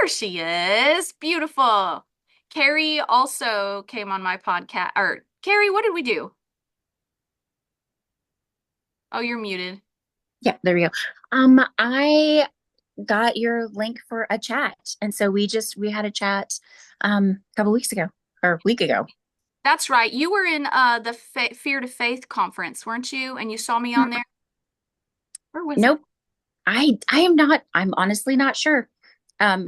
There she is. Beautiful. Carrie also came on my podcast. Or, Carrie, what did we do? Oh, you're muted. Yeah, there we go. I got your link for a chat, and so we had a chat a couple weeks ago or a week ago. That's right. You were in the Fear to Faith conference, weren't you? And you saw me on there. Where was it? Nope, I am not. I'm honestly not sure. Um,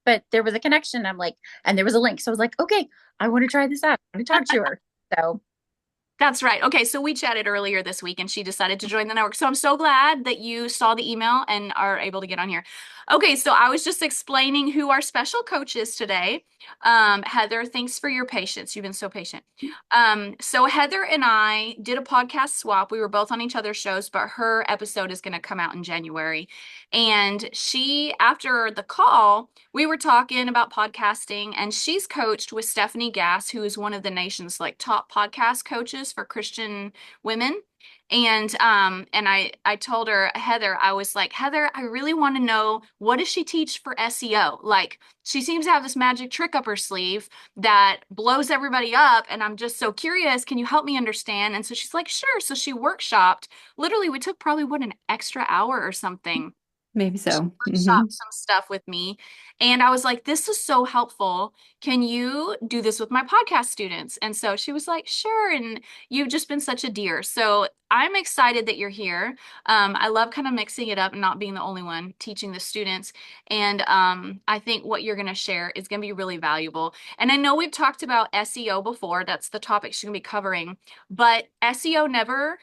but there was a connection. And there was a link, so I was like, okay, I want to try this out. I want to talk to her. So That's right. Okay, so we chatted earlier this week and she decided to join the network. So I'm so glad that you saw the email and are able to get on here. Okay, so I was just explaining who our special coach is today. Heather, thanks for your patience. You've been so patient. So Heather and I did a podcast swap. We were both on each other's shows, but her episode is going to come out in January. And after the call, we were talking about podcasting, and she's coached with Stephanie Gass, who is one of the nation's like top podcast coaches for Christian women. And I told her, Heather, I was like, Heather, I really want to know, what does she teach for SEO? Like, she seems to have this magic trick up her sleeve that blows everybody up, and I'm just so curious. Can you help me understand? And so she's like, sure. So she workshopped. Literally, we took probably an extra hour or something, maybe she so. workshopped some stuff with me. And I was like, this is so helpful. Can you do this with my podcast students? And so she was like, sure. And you've just been such a dear. So I'm excited that you're here. I love kind of mixing it up and not being the only one teaching the students. And I think what you're going to share is going to be really valuable. And I know we've talked about SEO before. That's the topic she's going to be covering. But SEO never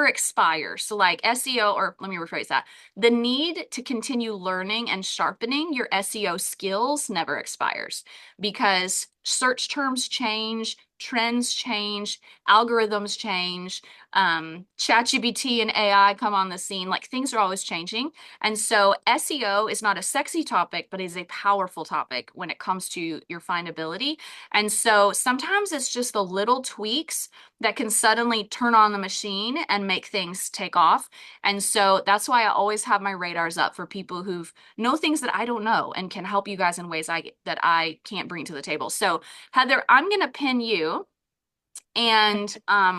expires. So like SEO, or let me rephrase that. The need to continue learning and sharpening your SEO skills never expires because search terms change, trends change, algorithms change, ChatGPT and AI come on the scene. Like things are always changing. And so SEO is not a sexy topic, but is a powerful topic when it comes to your findability. And so sometimes it's just the little tweaks that can suddenly turn on the machine and make things take off. And so that's why I always have my radars up for people who know things that I don't know and can help you guys in ways that I can't bring to the table. So Heather, I'm going to pin you and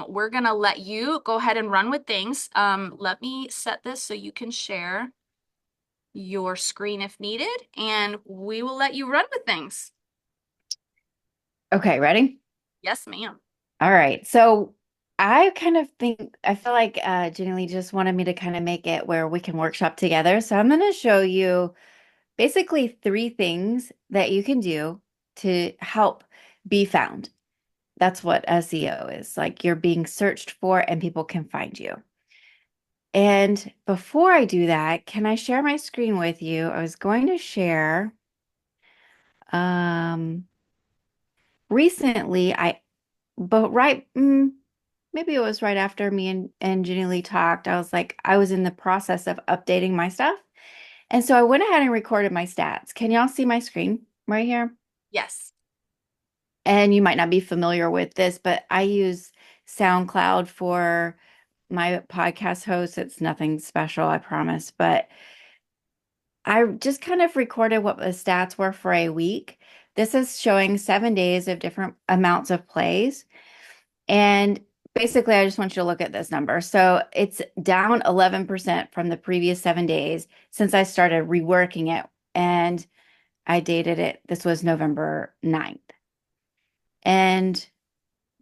we're going to let you go ahead and run with things. Let me set this so you can share your screen if needed, and we will let you run with things. Okay, ready? Yes, ma'am. All right. So I feel like Jenny Lee just wanted me to kind of make it where we can workshop together. So I'm going to show you basically three things that you can do to help be found. That's what SEO is. Like you're being searched for and people can find you. And before I do that, can I share my screen with you? I was going to share um recently but right maybe it was right after me and Jenny Lee talked. I was in the process of updating my stuff. And so I went ahead and recorded my stats. Can y'all see my screen right here? Yes. And you might not be familiar with this, but I use SoundCloud for my podcast host. It's nothing special, I promise. But I just kind of recorded what the stats were for a week. This is showing 7 days of different amounts of plays. And basically, I just want you to look at this number. So it's down 11% from the previous 7 days since I started reworking it. And I dated it. This was November 9th. And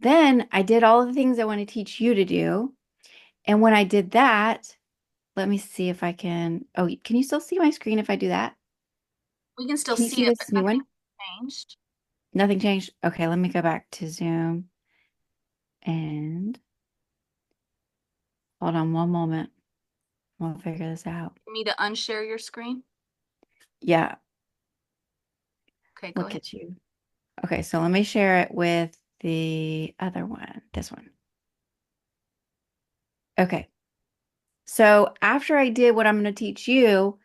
then I did all the things I want to teach you to do. And when I did that, let me see if I can. Oh, can you still see my screen if I do that? We can still Can you see see it, but this new nothing one? changed. Nothing changed. Okay, let me go back to Zoom and hold on one moment. We'll figure this out. You need to unshare your screen. Yeah, Okay, go look ahead. at you. Okay, so let me share it with the other one, this one. Okay, so after I did what I'm going to teach you,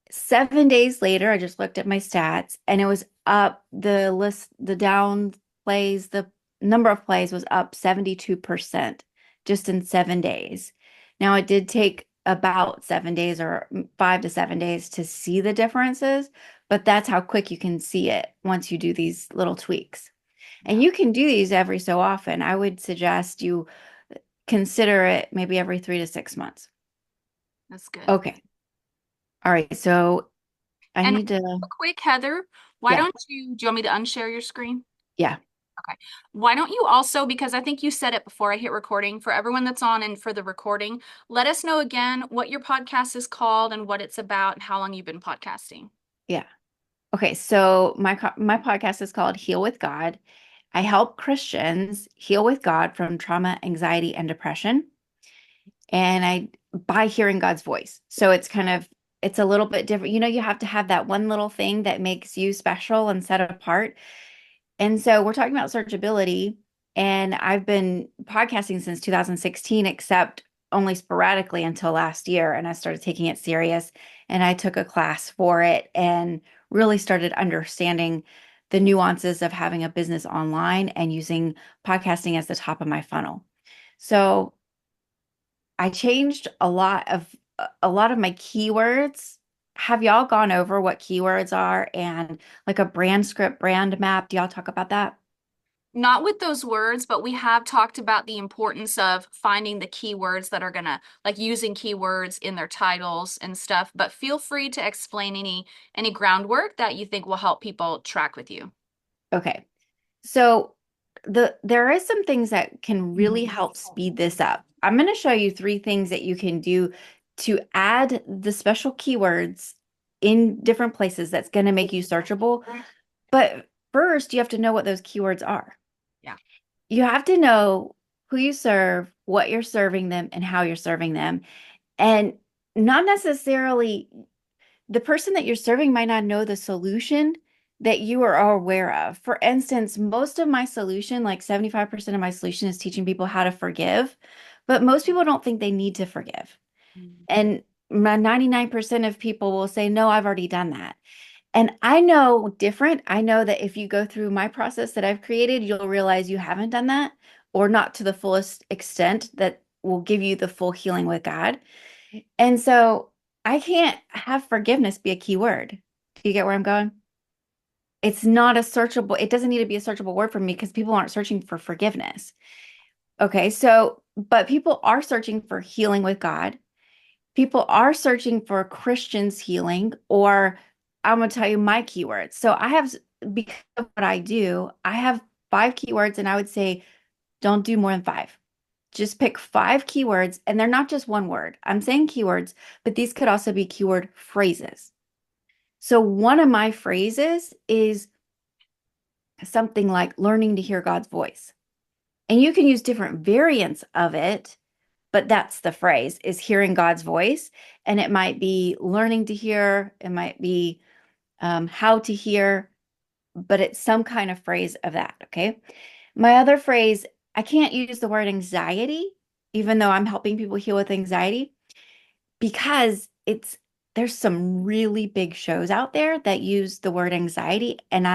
7 days later, I just looked at my stats and it was up the down plays, the number of plays was up 72% just in 7 days. Now, it did take about 7 days or 5 to 7 days to see the differences, but that's how quick you can see it once you do these little tweaks. And Yeah, you can do these every so often. I would suggest you consider it maybe every 3 to 6 months. that's good. Okay. All right. So I And need to, real quick, Heather, why yeah, don't do you want me to unshare your screen? yeah, Okay. Why don't you also, because I think you said it before I hit recording, for everyone that's on and for the recording, let us know again what your podcast is called and what it's about and how long you've been podcasting. yeah. Okay. So my podcast is called Heal with God. I help Christians heal with God from trauma, anxiety, and depression. And I by hearing God's voice. So it's a little bit different. You have to have that one little thing that makes you special and set apart. And so we're talking about searchability, and I've been podcasting since 2016, except only sporadically until last year. And I started taking it serious, and I took a class for it and really started understanding the nuances of having a business online and using podcasting as the top of my funnel. So I changed a lot of my keywords. Have y'all gone over what keywords are and like a brand script, brand map? Do y'all talk about that? Not with those words, but we have talked about the importance of finding the keywords that are gonna like using keywords in their titles and stuff. But feel free to explain any groundwork that you think will help people track with you. Okay. So there is some things that can really help speed this up. I'm going to show you 3 things that you can do to add the special keywords in different places that's going to make you searchable. But first, you have to know what those keywords are. Yeah. You have to know who you serve, what you're serving them, and how you're serving them. And not necessarily the person that you're serving might not know the solution that you are aware of. For instance, most of my solution, like 75% of my solution, is teaching people how to forgive, but most people don't think they need to forgive. And my 99% of people will say, no, I've already done that. And I know different. I know that if you go through my process that I've created, you'll realize you haven't done that or not to the fullest extent that will give you the full healing with God. And so I can't have forgiveness be a key word. Do you get where I'm going? It's not a searchable, it doesn't need to be a searchable word for me because people aren't searching for forgiveness. Okay, so, but people are searching for healing with God. People are searching for Christians healing, or I'm going to tell you my keywords. So I have, because of what I do, I have 5 keywords, and I would say don't do more than 5. Just pick 5 keywords, and they're not just one word. I'm saying keywords, but these could also be keyword phrases. So one of my phrases is something like learning to hear God's voice. And you can use different variants of it, but that's the phrase is hearing God's voice. And it might be learning to hear, it might be how to hear, but it's some kind of phrase of that. Okay. My other phrase, I can't use the word anxiety, even though I'm helping people heal with anxiety, because there's some really big shows out there that use the word anxiety, and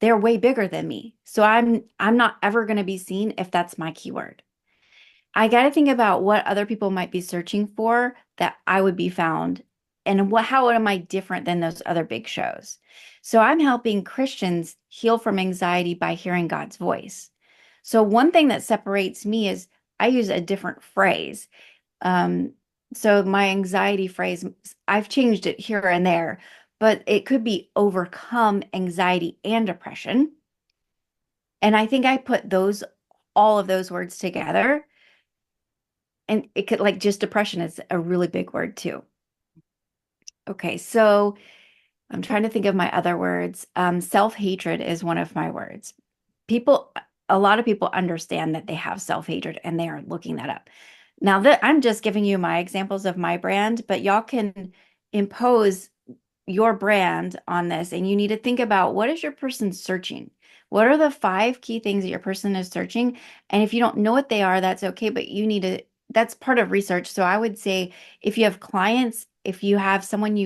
they're way bigger than me. So I'm not ever going to be seen if that's my keyword. I got to think about what other people might be searching for that I would be found, and how am I different than those other big shows? So I'm helping Christians heal from anxiety by hearing God's voice. So one thing that separates me is I use a different phrase. Um, so my anxiety phrase, I've changed it here and there, but it could be overcome anxiety and depression. And I think I put all of those words together. And it could, like, just depression is a really big word too. Okay, so I'm trying to think of my other words. Self-hatred is one of my words. People, a lot of people understand that they have self-hatred and they are looking that up. Now that I'm just giving you my examples of my brand, but y'all can impose your brand on this, and you need to think about what is your person searching? What are the 5 key things that your person is searching? And if you don't know what they are, that's okay, but that's part of research. So I would say if you have clients, if you have someone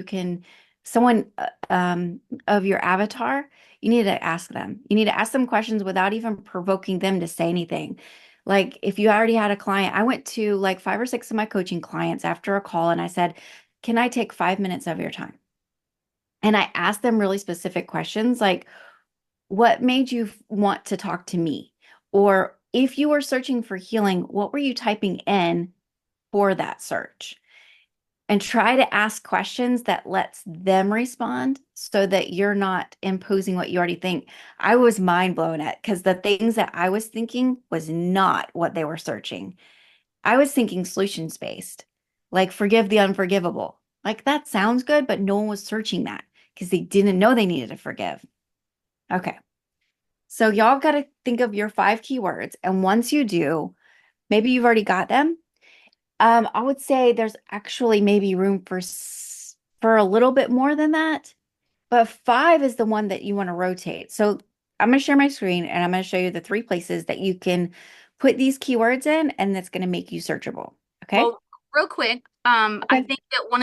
of your avatar, you need to ask them. You need to ask them questions without even provoking them to say anything. Like if you already had a client, I went to like five or six of my coaching clients after a call and I said, "Can I take 5 minutes of your time?" And I asked them really specific questions like, what made you want to talk to me? Or if you were searching for healing, what were you typing in for that search? And try to ask questions that lets them respond so that you're not imposing what you already think. I was mind blown at because the things that I was thinking was not what they were searching. I was thinking solutions based, like forgive the unforgivable. Like that sounds good, but no one was searching that because they didn't know they needed to forgive. Okay. So y'all got to think of your five keywords. And once you do, maybe you've already got them. I would say there's actually maybe room for a little bit more than that, but five is the one that you want to rotate. So I'm going to share my screen and I'm going to show you the three places that you can put these keywords in, and that's going to make you searchable. Okay. Well, real quick, I Okay. think that one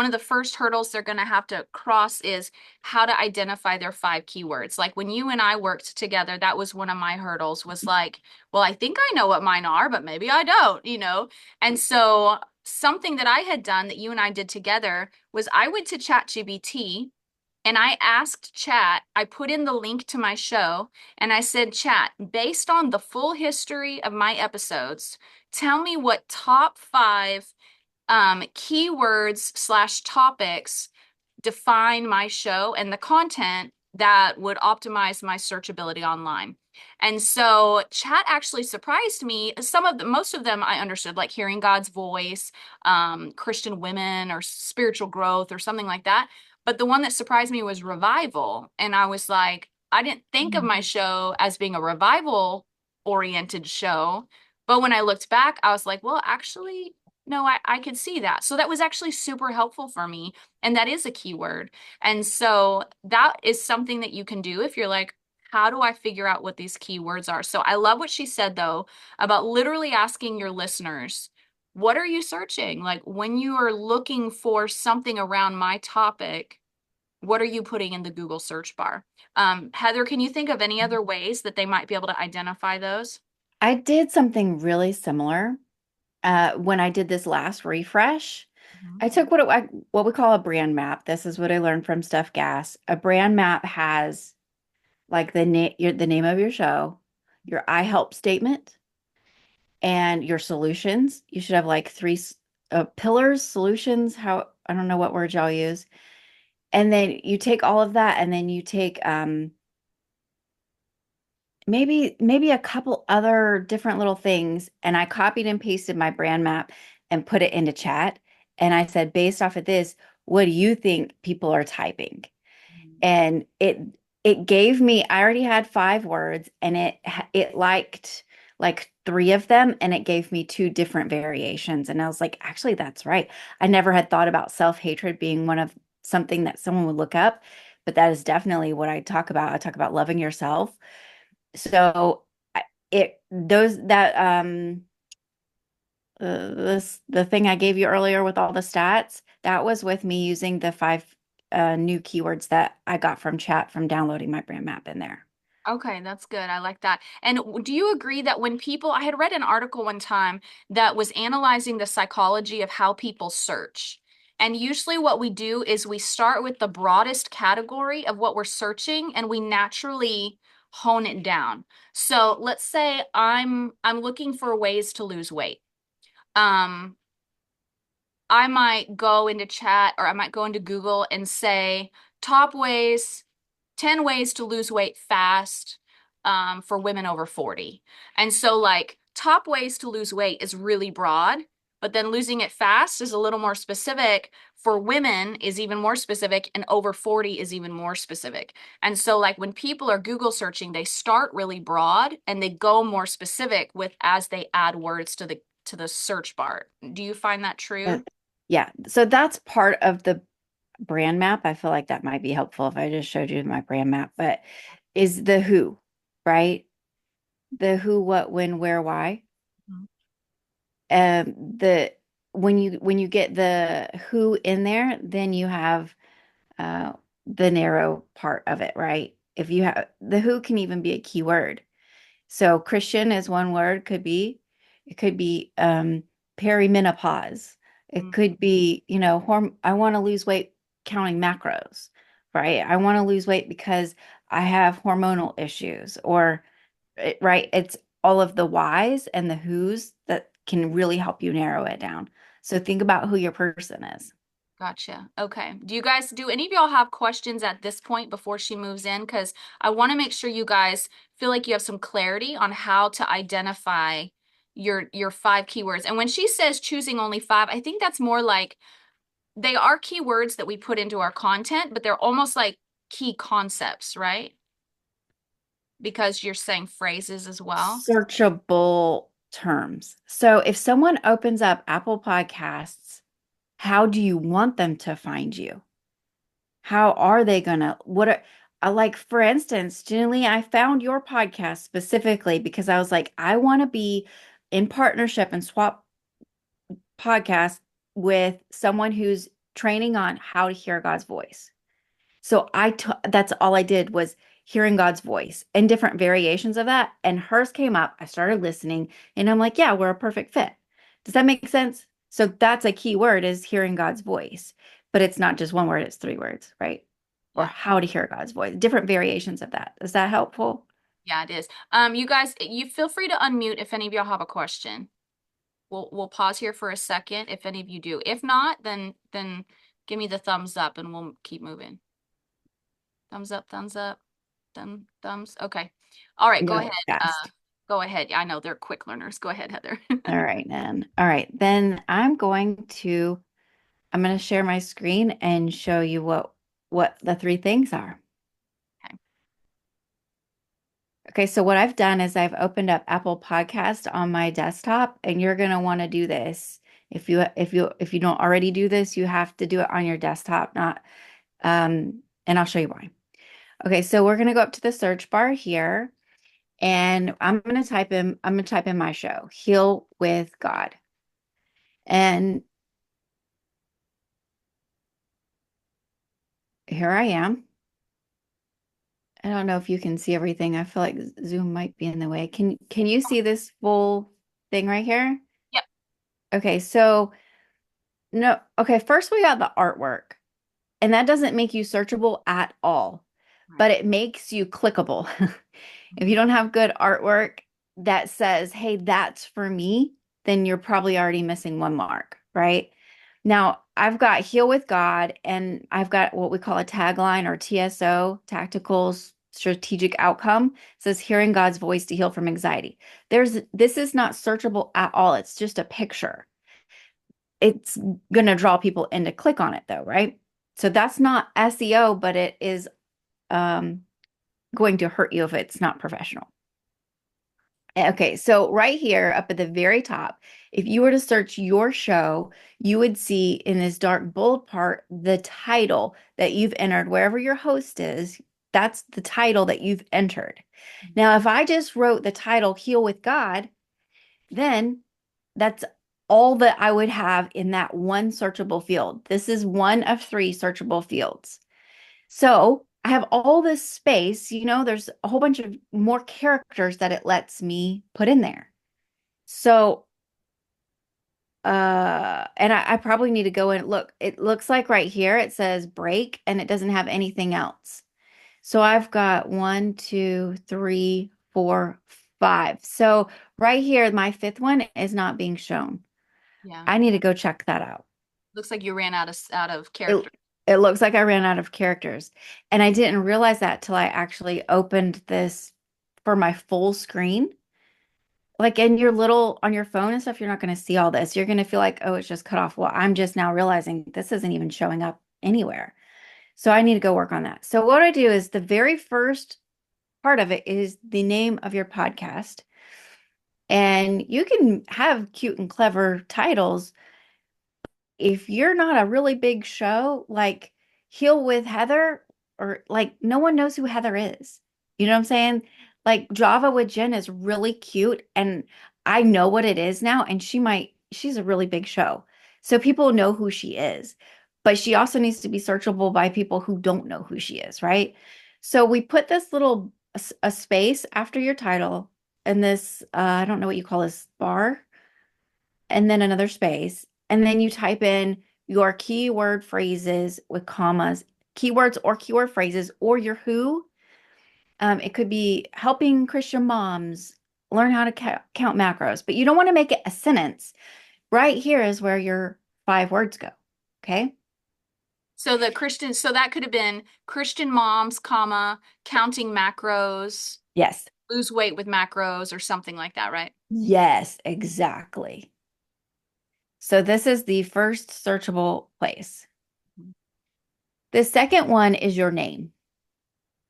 of the first hurdles they're going to have to cross is how to identify their five keywords. Like when you and I worked together, that was one of my hurdles was like, well, I think I know what mine are, but maybe I don't, you know? And so something that I had done that you and I did together was I went to ChatGPT and I asked Chat, I put in the link to my show and I said, Chat, based on the full history of my episodes, tell me what top five keywords slash topics define my show and the content that would optimize my searchability online. And so chat actually surprised me. Most of them I understood, like hearing God's voice, Christian women, or spiritual growth, or something like that. But the one that surprised me was revival. And I was like, I didn't think of my show as being a revival oriented show. But when I looked back, I was like, well, actually, no, I could see that. So that was actually super helpful for me. And that is a keyword. And so that is something that you can do if you're like, how do I figure out what these keywords are? So I love what she said, though, about literally asking your listeners, what are you searching? Like when you are looking for something around my topic, what are you putting in the Google search bar? Heather, can you think of any other ways that they might be able to identify those? I did something really similar when I did this last refresh. Mhm. I took what we call a brand map. This is what I learned from Steph Gass. A brand map has like the name of your show, your I help statement, and your solutions. You should have like three pillars, solutions. How I don't know what words y'all use. And then you take all of that, and then you take maybe a couple other different little things, and I copied and pasted my brand map and put it into chat. And I said, based off of this, what do you think people are typing? And it gave me, I already had five words and it liked like three of them and it gave me two different variations. And I was like, actually, that's right. I never had thought about self-hatred being one of something that someone would look up, but that is definitely what I talk about. I talk about loving yourself. So it those that this the thing I gave you earlier with all the stats, that was with me using the five new keywords that I got from chat from downloading my brand map in there. Okay, that's good. I like that. And do you agree that when people, I had read an article one time that was analyzing the psychology of how people search. And usually what we do is we start with the broadest category of what we're searching and we naturally hone it down. So let's say I'm looking for ways to lose weight. Um, I might go into chat or I might go into Google and say top ways 10 ways to lose weight fast for women over 40. And so, like, top ways to lose weight is really broad, but then losing it fast is a little more specific. For women is even more specific, and over 40 is even more specific. And so, like, when people are Google searching, they start really broad and they go more specific with as they add words to the search bar. Do you find that Uh, true? yeah, so that's part of the brand map. I feel like that might be helpful if I just showed you my brand map, but is the who, right? The who, what, when, where, why. Mhm. The when you get the who in there, then you have uh, the narrow part of it, right? If you have the who can even be a keyword. So Christian is one word, it could be perimenopause. It Mm, could be, I want to lose weight counting macros, right? I want to lose weight because I have hormonal issues or right? It's all of the whys and the whos that can really help you narrow it down. So think about who your person is. gotcha. Okay. Do any of y'all have questions at this point before she moves in? Because I want to make sure you guys feel like you have some clarity on how to identify your five keywords. And when she says choosing only five, I think that's more like they are keywords that we put into our content, but they're almost like key concepts, right? Because you're saying phrases as well. Searchable terms. So if someone opens up Apple Podcasts, how do you want them to find you? How are they gonna, like, for instance, Jenny, I found your podcast specifically because I was like, I want to be in partnership and swap podcasts with someone who's training on how to hear God's voice. So that's all I did was hearing God's voice and different variations of that. And hers came up. I started listening and I'm like, yeah, we're a perfect fit. Does that make sense? So that's a key word is hearing God's voice, but it's not just one word, it's three words, right? Or Yeah. how to hear God's voice, different variations of that. Is that helpful? Yeah, it is. You guys, you feel free to unmute if any of y'all have a question. We'll pause here for a second if any of you do. If not, then give me the thumbs up and we'll keep moving. Thumbs up, thumbs up, thumbs. Okay. All right, go No, ahead. it's fast. Go ahead. I know they're quick learners. Go ahead, Heather. All right, then. All right, then I'm going to share my screen and show you what the three things are. Okay. Okay, so what I've done is I've opened up Apple Podcast on my desktop, and you're going to want to do this. If you don't already do this, you have to do it on your desktop, not and I'll show you why. Okay, so we're going to go up to the search bar here, and I'm going to type in my show, Heal with God. And here I am. I don't know if you can see everything. I feel like Zoom might be in the way. Can you see this full thing right here? Yep. Okay, so no, okay, first we got the artwork, and that doesn't make you searchable at all, Right. but it makes you clickable. If you Mhm. don't have good artwork that says, hey, that's for me, then you're probably already missing one mark, right? Now, I've got Heal with God, and I've got what we call a tagline or TSO, Tactical Strategic Outcome. It says hearing God's voice to heal from anxiety. This is not searchable at all. It's just a picture. It's going to draw people in to click on it though, right? So that's not SEO, but it is um, going to hurt you if it's not professional. Okay, so right here up at the very top, if you were to search your show, you would see in this dark bold part the title that you've entered wherever your host is. That's the title that you've entered. Now, if I just wrote the title Heal with God, then that's all that I would have in that one searchable field. This is one of three searchable fields. So I have all this space, there's a whole bunch of more characters that it lets me put in there. So, and I probably need to go and look. It looks like right here it says break and it doesn't have anything else. So I've got one, two, three, four, five. So right here, my fifth one is not being shown. Yeah. I need to go check that out. Looks like you ran out of It character. it looks like I ran out of characters. And I didn't realize that till I actually opened this for my full screen. Like in your little on your phone and stuff, you're not going to see all this. You're going to feel like, oh, it's just cut off. Well, I'm just now realizing this isn't even showing up anywhere. So I need to go work on that. So what I do is the very first part of it is the name of your podcast. And you can have cute and clever titles, if you're not a really big show, like Heal with Heather, or like no one knows who Heather is. You know what I'm saying? Like Java with Jen is really cute, and I know what it is now, and she's a really big show. So people know who she is, but she also needs to be searchable by people who don't know who she is, right? So we put this little a space after your title, and this, I don't know what you call this bar, and then another space. And then you type in your keyword phrases with commas, keywords or keyword phrases, or your who. It could be helping Christian moms learn how to count macros, but you don't want to make it a sentence. Right here is where your 5 words go. Okay. So the Christian, so that could have been Christian moms, comma, counting macros, Yes. lose weight with macros or something like that, right? Yes, exactly. So this is the first searchable place. The second one is your name.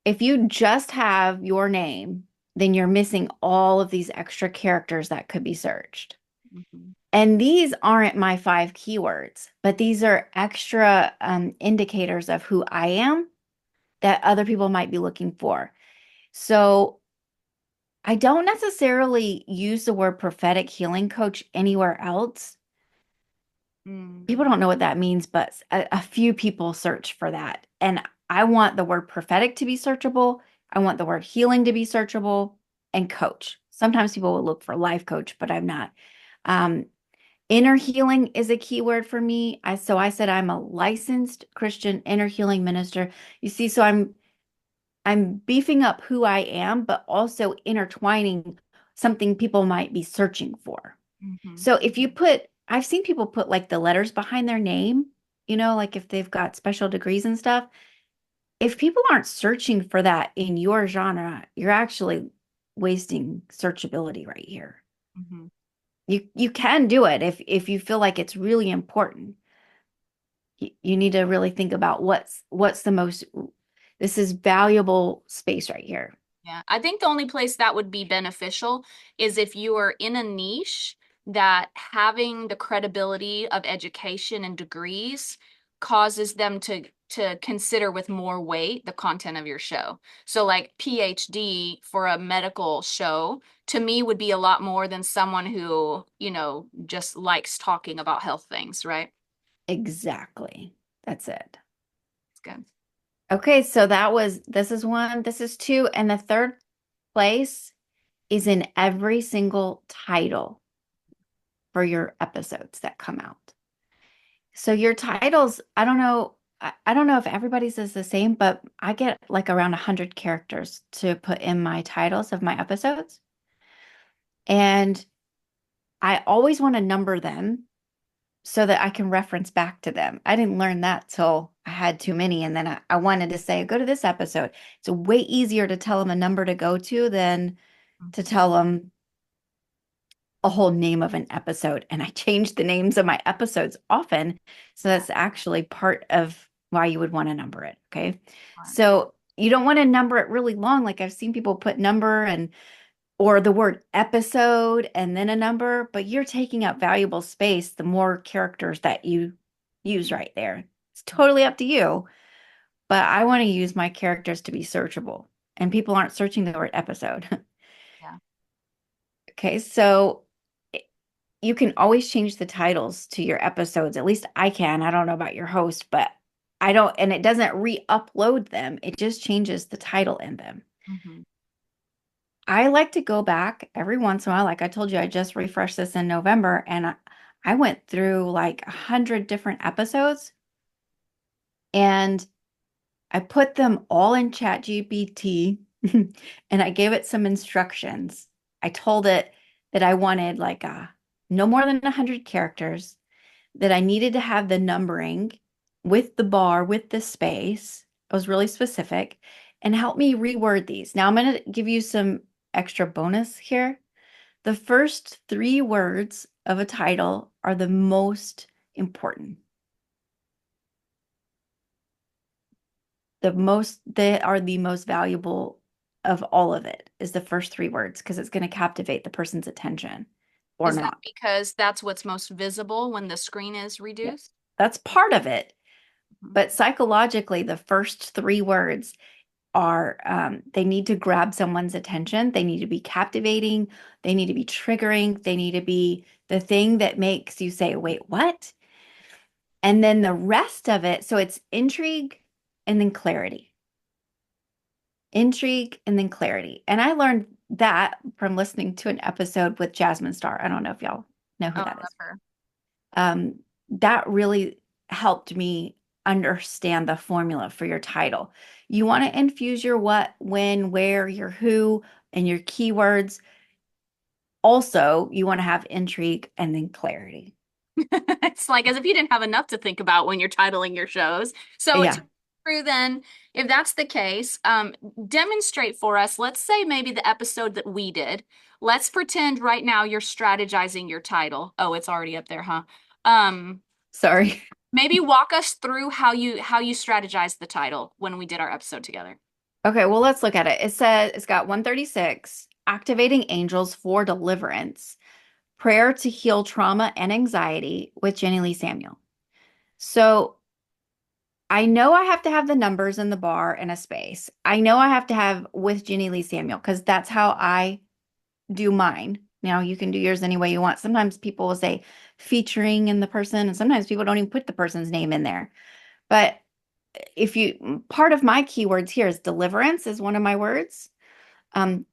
If you just have your name, then you're missing all of these extra characters that could be searched. Mhm. And these aren't my 5 keywords, but these are extra indicators of who I am that other people might be looking for. So I don't necessarily use the word prophetic healing coach anywhere else. People Mm, don't know what that means, but a few people search for that. And I want the word prophetic to be searchable. I want the word healing to be searchable and coach. Sometimes people will look for life coach, but I'm not. Um, Inner healing is a keyword for me. I said I'm a licensed Christian inner healing minister. You see, so I'm beefing up who I am, but also intertwining something people might be searching for. mhm. So if you put, I've seen people put like the letters behind their name, like if they've got special degrees and stuff. If people aren't searching for that in your genre, you're actually wasting searchability right here. Mhm. You can do it if you feel like it's really important. You need to really think about what's the most, this is valuable space right here. Yeah, I think the only place that would be beneficial is if you are in a niche that having the credibility of education and degrees causes them to consider with more weight the content of your show. So like PhD for a medical show to me would be a lot more than someone who, just likes talking about health things, right? Exactly. That's it. It's good. Okay, so this is one, this is two, and the third place is in every single title for your episodes that come out. So your titles, I don't know if everybody's is the same, but I get like around 100 characters to put in my titles of my episodes. And I always want to number them so that I can reference back to them. I didn't learn that till I had too many. And then I wanted to say, go to this episode. It's way easier to tell them a number to go to than to Mhm. tell them a whole name of an episode. And I change the names of my episodes often. So Yeah, that's actually part of why you would want to number it. Okay. smart. So you don't want to number it really long. Like I've seen people put number and or the word episode and then a number, but you're taking up valuable space the more characters that you use right there. It's totally up to you, but I want to use my characters to be searchable, and people aren't searching the word episode. Yeah. Okay, so you can always change the titles to your episodes. At least I can. I don't know about your host, but I don't, and it doesn't re-upload them. It just changes the title in them. Mhm. I like to go back every once in a while. Like I told you, I just refreshed this in November and I went through like 100 different episodes and I put them all in ChatGPT and I gave it some instructions. I told it that I wanted like no more than 100 characters, that I needed to have the numbering with the bar, with the space. I was really specific and help me reword these. Now I'm going to give you some extra bonus here. The first 3 words of a title are the most important. They are the most valuable of all of it is the first 3 words because it's going to captivate the person's attention or Is that not. because that's what's most visible when the screen is Yeah. reduced? That's part of it. Mhm. But psychologically, the first 3 words are they need to grab someone's attention. They need to be captivating. They need to be triggering. They need to be the thing that makes you say, wait, what? And then the rest of it, so it's intrigue and then clarity. Intrigue and then clarity. And I learned that from listening to an episode with Jasmine Star. I don't know if y'all know Oh, who I that love is. her. Um, that really helped me understand the formula for your title. You want to infuse your what, when, where, your who, and your keywords. Also, you want to have intrigue and then clarity. It's like as if you didn't have enough to think about when you're titling your shows. So to Yeah. through then, if that's the case, demonstrate for us. Let's say maybe the episode that we did. Let's pretend right now you're strategizing your title. Oh, it's already up there, huh? Um, Sorry. maybe walk us through how you strategized the title when we did our episode together. Okay, well, let's look at it. It says it's got 136, activating angels for deliverance, prayer to heal trauma and anxiety with Jenny Lee Samuel. So I know I have to have the numbers in the bar and a space. I know I have to have with Jenny Lee Samuel because that's how I do mine. Now you can do yours any way you want. Sometimes people will say featuring in the person, and sometimes people don't even put the person's name in there. But if you, part of my keywords here is deliverance is one of my words.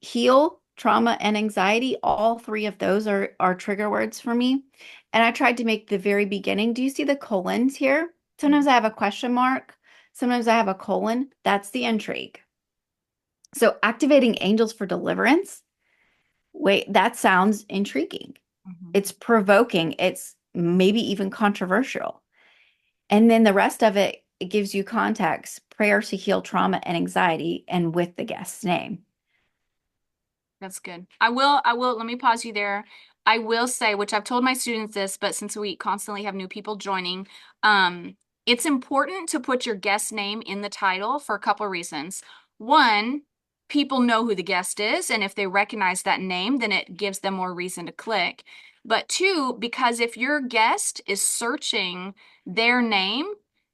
Heal, trauma, and anxiety, all three of those are trigger words for me. And I tried to make the very beginning. Do you see the colons here? Sometimes I have a question mark. Sometimes I have a colon. That's the intrigue. So activating angels for deliverance. Wait, that sounds intriguing. Mhm. It's provoking. It's maybe even controversial. And then the rest of it, it gives you context, prayer to heal trauma and anxiety, and with the guest's name. That's good. Let me pause you there. I will say, which I've told my students this, but since we constantly have new people joining, it's important to put your guest name in the title for a couple of reasons. One, people know who the guest is, and if they recognize that name, then it gives them more reason to click. But two, because if your guest is searching their name,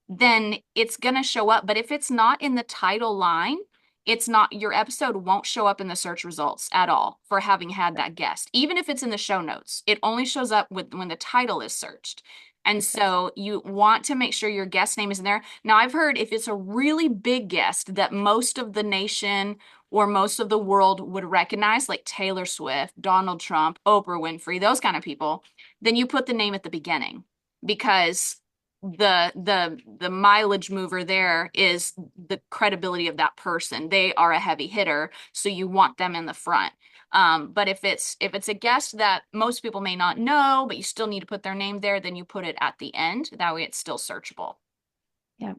then it's going to show up. But if it's not in the title line, it's not your episode won't show up in the search results at all for having had that guest. Even if it's in the show notes, it only shows up with when the title is searched. And so you want to make sure your guest name is in there. Now, I've heard if it's a really big guest that most of the nation or most of the world would recognize, like Taylor Swift, Donald Trump, Oprah Winfrey, those kind of people, then you put the name at the beginning because the mileage mover there is the credibility of that person. They are a heavy hitter, so you want them in the front. But if it's a guest that most people may not know, but you still need to put their name there, then you put it at the end. That way it's still searchable. Yeah.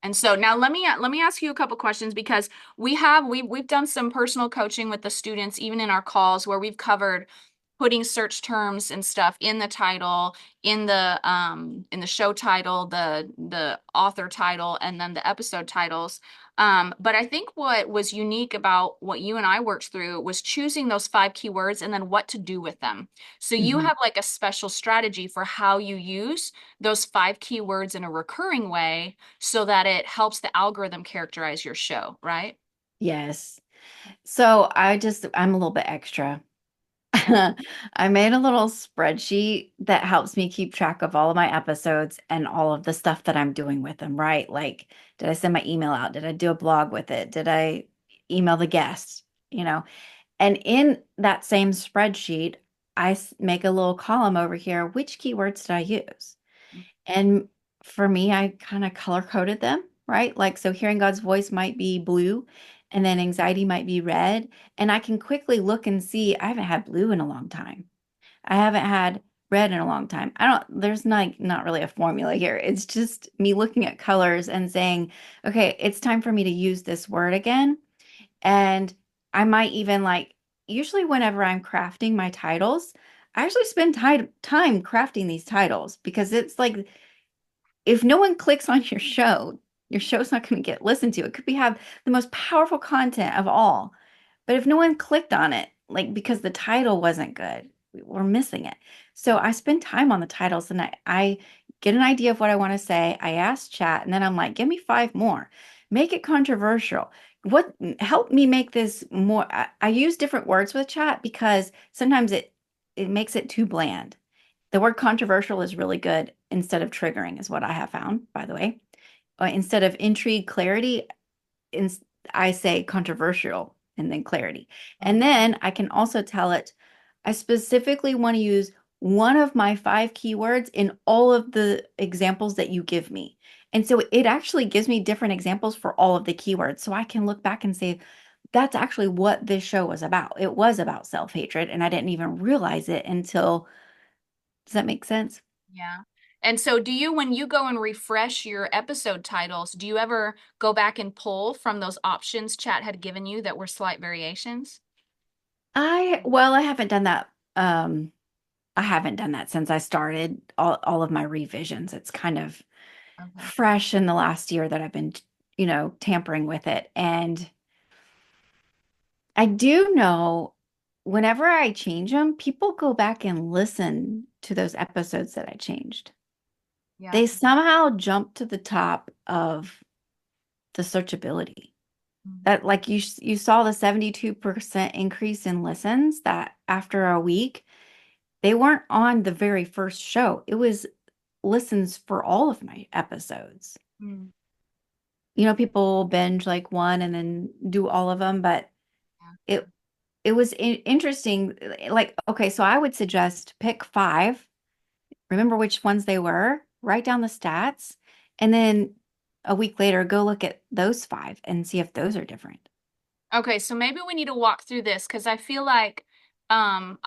And so now let me ask you a couple questions because we've done some personal coaching with the students even in our calls where we've covered putting search terms and stuff in the title, in the show title, the author title, and then the episode titles. But I think what was unique about what you and I worked through was choosing those 5 keywords and then what to do with them. So you Mhm. have like a special strategy for how you use those 5 keywords in a recurring way so that it helps the algorithm characterize your show, right? Yes. So I'm a little bit extra. I made a little spreadsheet that helps me keep track of all of my episodes and all of the stuff that I'm doing with them, right? Like, did I send my email out? Did I do a blog with it? Did I email the guests? You know, and in that same spreadsheet, make a little column over here. Which keywords did I use? And for me, I kind of color coded them, right? Like, so hearing God's voice might be blue, and then anxiety might be red. And I can quickly look and see I haven't had blue in a long time. I haven't had red in a long time. There's not really a formula here. It's just me looking at colors and saying, okay, it's time for me to use this word again. And I might even like, usually whenever I'm crafting my titles, I actually spend time crafting these titles because it's like if no one clicks on your show's not going to get listened to. It could be have the most powerful content of all. But if no one clicked on it, like because the title wasn't good, we're missing it. So I spend time on the titles and I get an idea of what I want to say. I ask chat and then I'm like, give me 5 more. Make it controversial. What help me make this more? I use different words with chat because sometimes it makes it too bland. The word controversial is really good instead of triggering, is what I have found, by the way. Instead of intrigue, clarity, in, I say controversial. and then clarity. And Mm. then I can also tell it, I specifically want to use one of my 5 keywords in all of the examples that you give me. And so it actually gives me different examples for all of the keywords. So I can look back and say, that's actually what this show was about. It was about self-hatred, and I didn't even realize it until, does that make sense? Yeah. And so do you, when you go and refresh your episode titles, do you ever go back and pull from those options chat had given you that were slight variations? Well, I haven't done that. I haven't done that since I started all of my revisions. It's kind of Okay. fresh in the last year that I've been, tampering with it. And I do know whenever I change them, people go back and listen to those episodes that I changed. Yeah. They somehow jump to the top of the searchability. Mm. That like you saw the 72% increase in listens that after a week, they weren't on the very first show. It was listens for all of my episodes. Mm. People binge like one and then do all of them, but Yeah. it it was interesting. Like, okay, so I would suggest pick 5, remember which ones they were, write down the stats, and then a week later go look at those 5 and see if those are different. Okay, so maybe we need to walk through this because I feel like I'm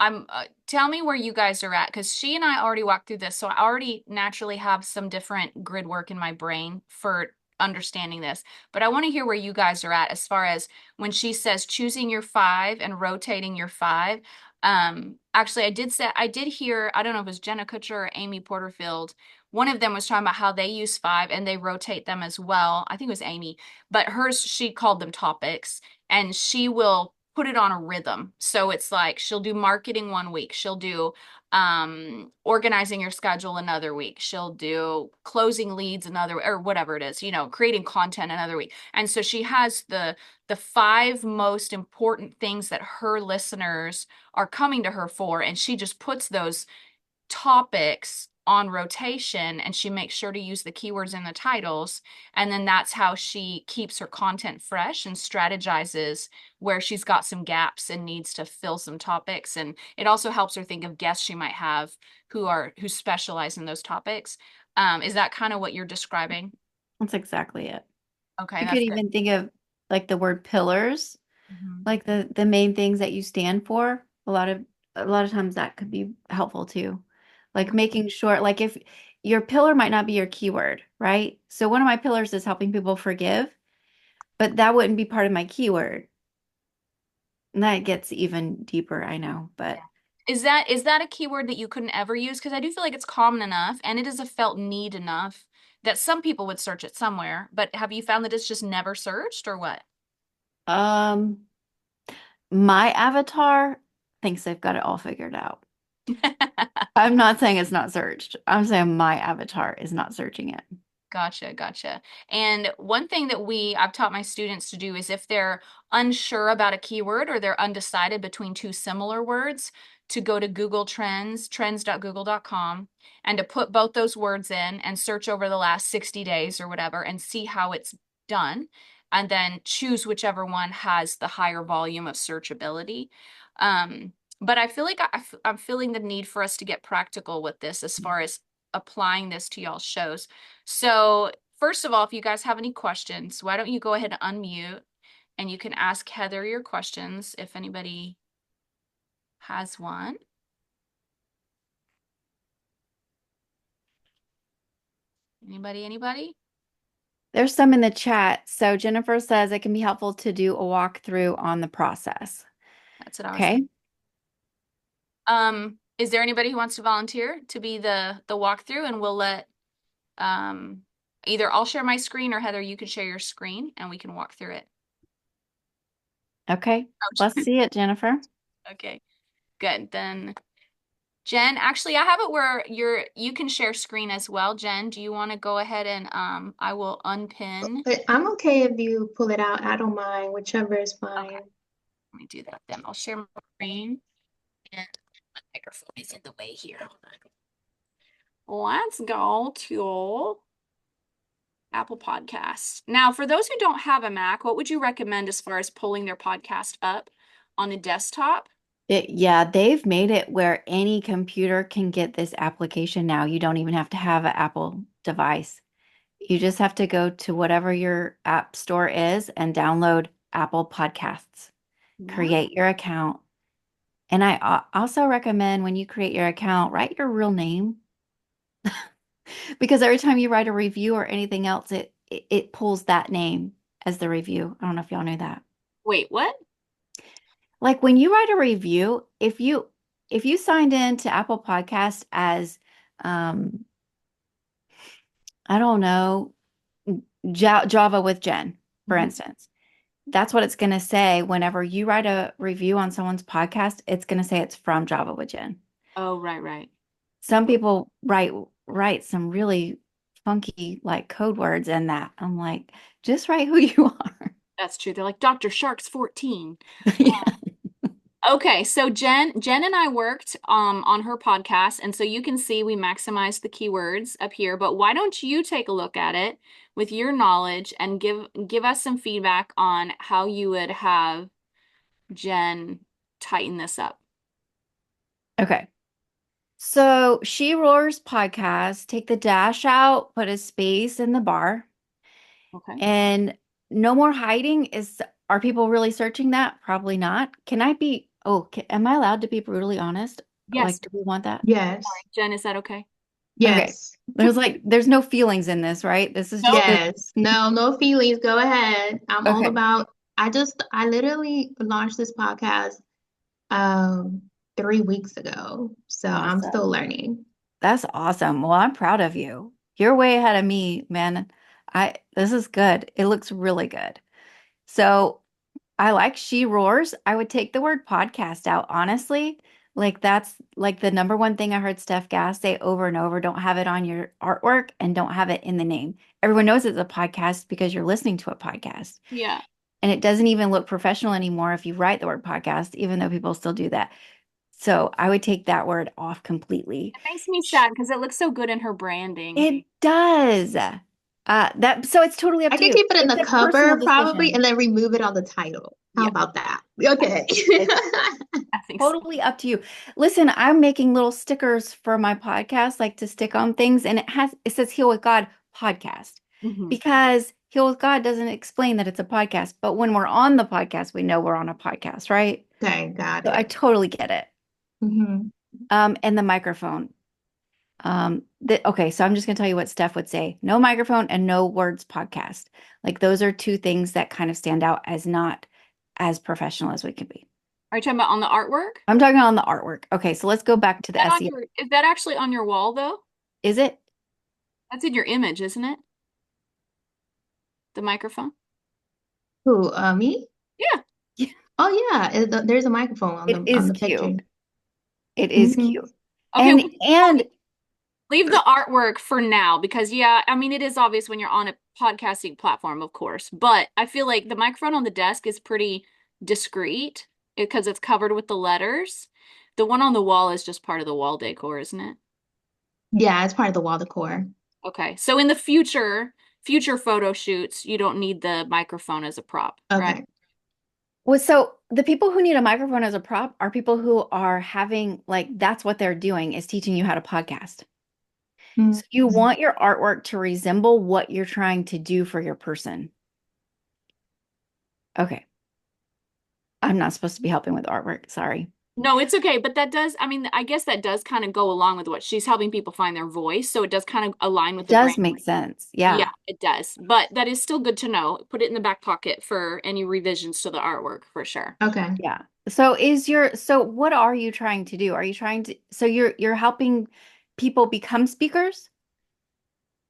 tell me where you guys are at because she and I already walked through this, so I already naturally have some different grid work in my brain for understanding this. But I want to hear where you guys are at as far as when she says choosing your 5 and rotating your 5. Actually, I did hear, I don't know if it was Jenna Kutcher or Amy Porterfield. One of them was talking about how they use 5 and they rotate them as well. I think it was Amy, but hers, she called them topics and she will put it on a rhythm. So it's like she'll do marketing one week, she'll do organizing your schedule another week, she'll do closing leads another or whatever it is, creating content another week. And so she has the 5 most important things that her listeners are coming to her for, and she just puts those topics on rotation and she makes sure to use the keywords in the titles. And then that's how she keeps her content fresh and strategizes where she's got some gaps and needs to fill some topics. And it also helps her think of guests she might have who specialize in those topics. Is that kind of what you're describing? That's exactly it. Okay, You could that's good. even think of like the word pillars, Mhm. like the main things that you stand for. A lot of times that could be helpful too. Like Mhm. making sure, like if your pillar might not be your keyword, right? So one of my pillars is helping people forgive, but that wouldn't be part of my keyword. And that gets even deeper, I know, but Is that a keyword that you couldn't ever use? Because I do feel like it's common enough and it is a felt need enough that some people would search it somewhere. But have you found that it's just never searched or what? um my avatar thinks they've got it all figured out. I'm not saying it's not searched. I'm saying my avatar is not searching it. Gotcha, gotcha. And one thing that I've taught my students to do is if they're unsure about a keyword or they're undecided between 2 similar words, to go to Google Trends, trends.google.com, and to put both those words in and search over the last 60 days or whatever and see how it's done, and then choose whichever one has the higher volume of searchability. But I feel like I'm feeling the need for us to get practical with this as far as applying this to y'all's shows. So, first of all, if you guys have any questions, why don't you go ahead and unmute and you can ask Heather your questions if anybody has one. Anybody? There's some in the chat. So Jennifer says it can be helpful to do a walkthrough on the process. That's what I was thinking. Okay. Is there anybody who wants to volunteer to be the walkthrough and we'll let um either I'll share my screen or Heather, you can share your screen and we can walk through it. Okay. Let's Ouch. see it, Jennifer. Okay, good. Then Jen, actually, I have it where you can share screen as well. Jen, do you want to go ahead and I will unpin. But I'm okay if you pull it out. I don't mind, whichever is Okay, fine. let me do that then. I'll share my screen and my microphone is in the way here. Hold on. Let's go to Apple Podcasts. Now, for those who don't have a Mac, what would you recommend as far as pulling their podcast up on a desktop? Yeah, they've made it where any computer can get this application now. You don't even have to have an Apple device. You just have to go to whatever your app store is and download Apple Podcasts. Yeah. Create your account. And I also recommend when you create your account, write your real name because every time you write a review or anything else, it pulls that name as the review. I don't know if y'all knew that. Wait, what? Like when you write a review, if you signed in to Apple Podcast as um I don't know, Java with Jen, for Mhm. instance, that's what it's going to say whenever you write a review on someone's podcast, it's going to say it's from Java with Jen. Oh, right, right. Some people write some really funky like code words in that. I'm like, just write who you are. That's true. They're like Dr. Shark's 14. Yeah. Okay, so Jen and I worked on her podcast, and so you can see we maximized the keywords up here, but why don't you take a look at it with your knowledge and give us some feedback on how you would have Jen tighten this up. Okay. So She Roars podcast, take the dash out, put a space in the bar, Okay. and no more hiding are people really searching that? Probably not. Am I allowed to be brutally honest? Yes. Like, do we want that? Yes. Jen, is that okay? Okay. Yes. There's no feelings in this, right? This is just Nope. this. Yes. No, no feelings. Go ahead. I'm all Okay. about, I literally launched this podcast um 3 weeks ago. So I'm still Awesome. learning. That's awesome. Well, I'm proud of you. You're way ahead of me, man. This is good. It looks really good. So I like She Roars. I would take the word podcast out, honestly. Like that's like the number one thing I heard Steph Gass say over and over. Don't have it on your artwork and don't have it in the name. Everyone knows it's a podcast because you're listening to a podcast. Yeah. And it doesn't even look professional anymore if you write the word podcast, even though people still do that. So I would take that word off completely. It makes me sad because it looks so good in her branding. It does. That so it's totally up I to can you. keep it in It's the a personal cover probably decision. and then remove it on the title. How Yeah, about that? Okay. It's I think so. totally up to you. Listen, I'm making little stickers for my podcast, like to stick on things, and it says Heal with God podcast Mhm. because Heal with God doesn't explain that it's a podcast, but when we're on the podcast, we know we're on a podcast, right? Okay, got So I it. totally get it. Hmm. And the microphone. Okay, so I'm just gonna tell you what Steph would say. No microphone and no words podcast. Like those are two things that kind of stand out as not as professional as we could be. Are you talking about on the artwork? I'm talking on the artwork. Okay, so let's go back to the That on SEO. is that actually on your wall though? Is it? That's in your image, isn't it? The microphone? Who, me? Yeah. Yeah, Oh yeah, there's a microphone it on is the picture. cute. It is Hmm. cute. Okay, And we'll and leave the artwork for now because yeah, I mean it is obvious when you're on a podcasting platform, of course, but I feel like the microphone on the desk is pretty discreet because it's covered with the letters. The one on the wall is just part of the wall decor, isn't it? Yeah, it's part of the wall decor. Okay. So in the future photo shoots, you don't need the microphone as a prop, right? Okay. so the people who need a microphone as a prop are people who are having like that's what they're doing is teaching you how to podcast. So you Mhm. want your artwork to resemble what you're trying to do for your person. Okay. I'm not supposed to be helping with artwork. Sorry. No, it's okay, but that does, I mean, I guess that does kind of go along with what she's helping people find their voice, so it does kind of align with It the brand. does make sense. Yeah, Yeah. it does. But that is still good to know. Put it in the back pocket for any revisions to the artwork for sure. Okay. Yeah. So what are you trying to do? Are you trying to so you're helping people become speakers?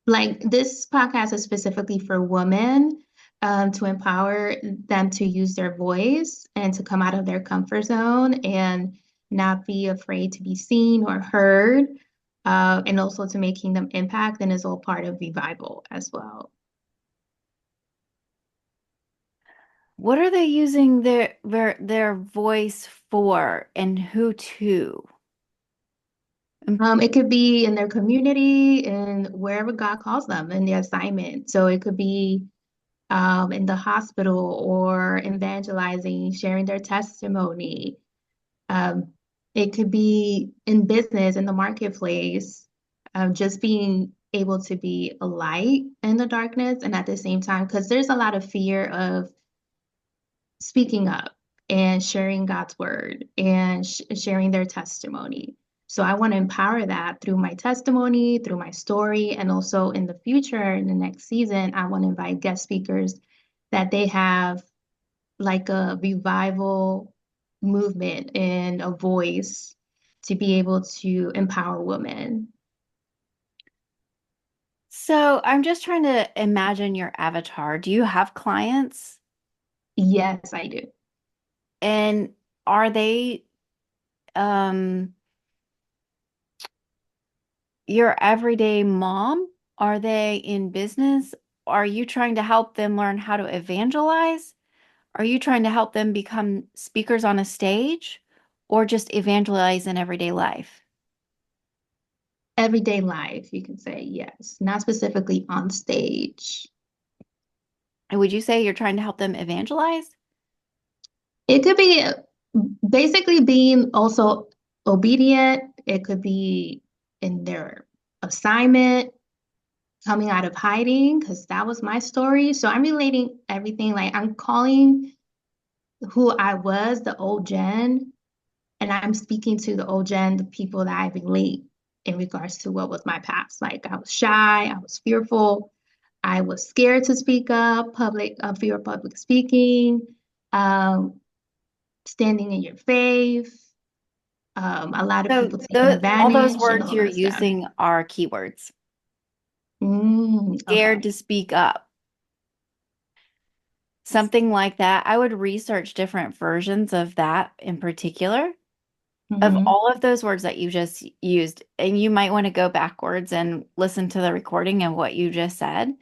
Like this podcast is specifically for women, to empower them to use their voice and to come out of their comfort zone and not be afraid to be seen or heard, and also to make kingdom impact and is all part of revival as well. What are they using their voice for and who to? It could be in their community and wherever God calls them in the assignment. So it could be in the hospital or evangelizing, sharing their testimony. Um, it could be in business, in the marketplace, just being able to be a light in the darkness and at the same time, because there's a lot of fear of speaking up and sharing God's word and sharing their testimony. So I want to empower that through my testimony, through my story, and also in the future, in the next season, I want to invite guest speakers that they have like a revival movement and a voice to be able to empower women. So I'm just trying to imagine your avatar. Do you have clients? Yes, I do. And are they um your everyday mom? Are they in business? Are you trying to help them learn how to evangelize? Are you trying to help them become speakers on a stage or just evangelize in everyday life? Everyday life, you can say yes, not specifically on stage. And would you say you're trying to help them evangelize? It could be basically being also obedient. It could be in their assignment, coming out of hiding, because that was my story. So I'm relating everything, like I'm calling who I was, the old Jen, and I'm speaking to the old Jen, the people that I relate in regards to what was my past. Like I was shy, I was fearful, I was scared to speak up, fear of public speaking, um, standing in your faith, a lot of So people taking all those advantage and words all you're that stuff. using are keywords. Scared Okay. to speak up. Something like that. I would research different versions of that in particular, of Mm-hmm. all of those words that you just used. And you might want to go backwards and listen to the recording of what you just said.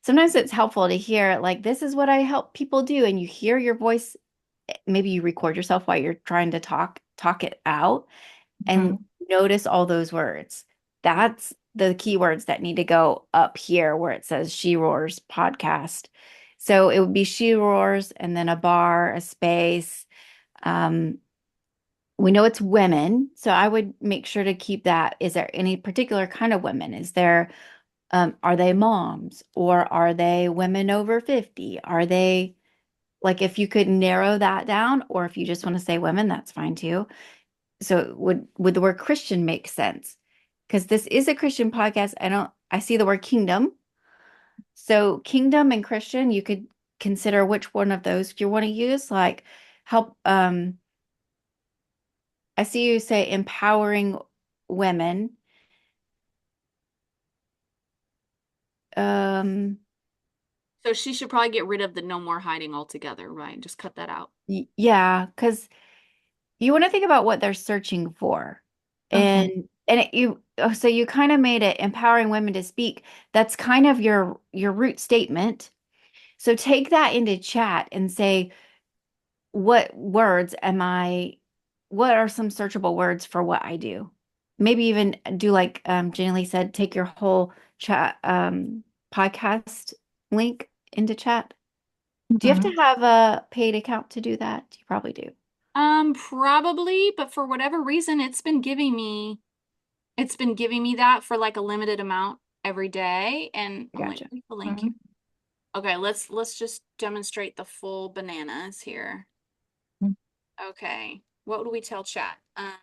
Sometimes it's helpful to hear, like, this is what I help people do. And you hear your voice. Maybe you record yourself while you're trying to talk it out and Mm-hmm. notice all those words. That's the keywords that need to go up here where it says She Roars podcast. So it would be She Roars and then a bar, a space. Um, we know it's women, so I would make sure to keep that. Is there any particular kind of women? Are they moms or are they women over 50? Are they like, if you could narrow that down, or if you just want to say women, that's fine too. So would the word Christian make sense? Because this is a Christian podcast. I see the word kingdom. So kingdom and Christian, you could consider which one of those you want to use. Like help, I see you say empowering women. Um, So she should probably get rid of the no more hiding altogether, right? Just cut that out. yeah, because you want to think about what they're searching for. Okay. So you kind of made it empowering women to speak. That's kind of your root statement. So take that into chat and say, what words am I, what are some searchable words for what I do? Maybe even do like Jenny Lee said, take your whole chat podcast link into chat. Do you have Mm-hmm. to have a paid account to do that? You probably do. Probably, but for whatever reason, it's been giving me that for like a limited amount every day. And I'm like, Gotcha. where's the link Mm-hmm. here? Okay, let's just demonstrate the full bananas here. Okay, what would we tell chat? I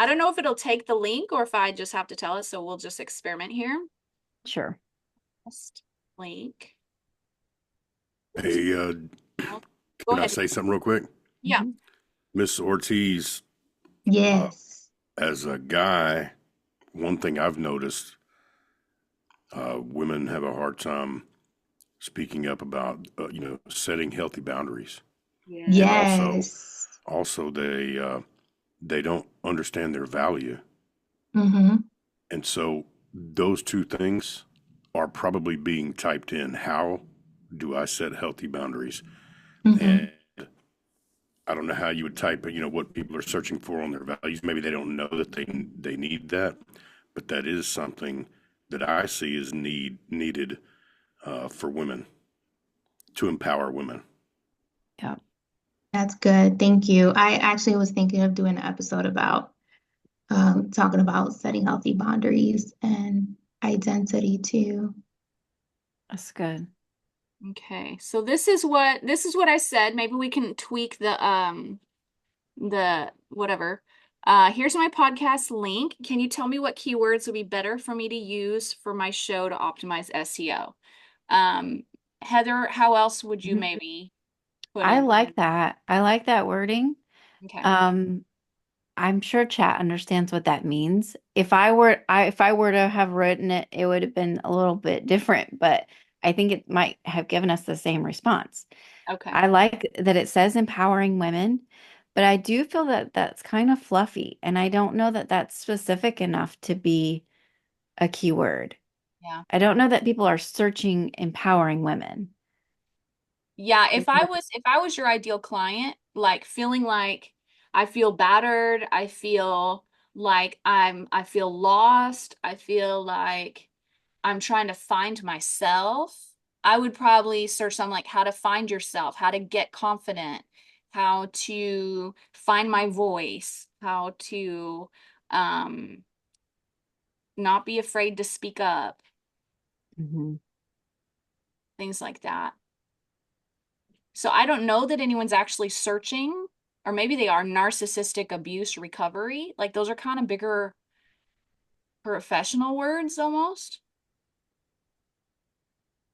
don't know if it'll take the link or if I just have to tell it, so we'll just experiment here. Sure. Just link. Hey, Go can I ahead. say something real quick? Yeah. Mm-hmm. Miss Ortiz, uh, Yes. as a guy, one thing I've noticed, women have a hard time speaking up about, setting healthy boundaries. And Yeah. Yes. also they don't understand their value. Mm-hmm. And so those two things are probably being typed in. How do I set healthy boundaries? Mm-hmm. And I don't know how you would type it, what people are searching for on their values. Maybe they don't know that they need that, but that is something that I see is needed for women to empower women. Yeah. That's good. Thank you. I actually was thinking of doing an episode about talking about setting healthy boundaries and identity too. That's good. Okay, so this is what I said. Maybe we can tweak the whatever. Here's my podcast link. Can you tell me what keywords would be better for me to use for my show to optimize SEO? Um, Heather, how else would you Mhm. maybe put I in? like that. I like that wording. Okay. Um, I'm sure chat understands what that means. If I were to have written it, it would have been a little bit different, but I think it might have given us the same response. Okay. I like that it says empowering women, but I do feel that that's kind of fluffy, and I don't know that that's specific enough to be a keyword. Yeah. I don't know that people are searching empowering women. Yeah, if I was your ideal client, like feeling like I feel battered, I feel like I feel lost, I feel like I'm trying to find myself, I would probably search something like how to find yourself, how to get confident, how to find my voice, how to um not be afraid to speak up, Mhm. things like that. So I don't know that anyone's actually searching, or maybe they are narcissistic abuse recovery. Like those are kind of bigger professional words almost.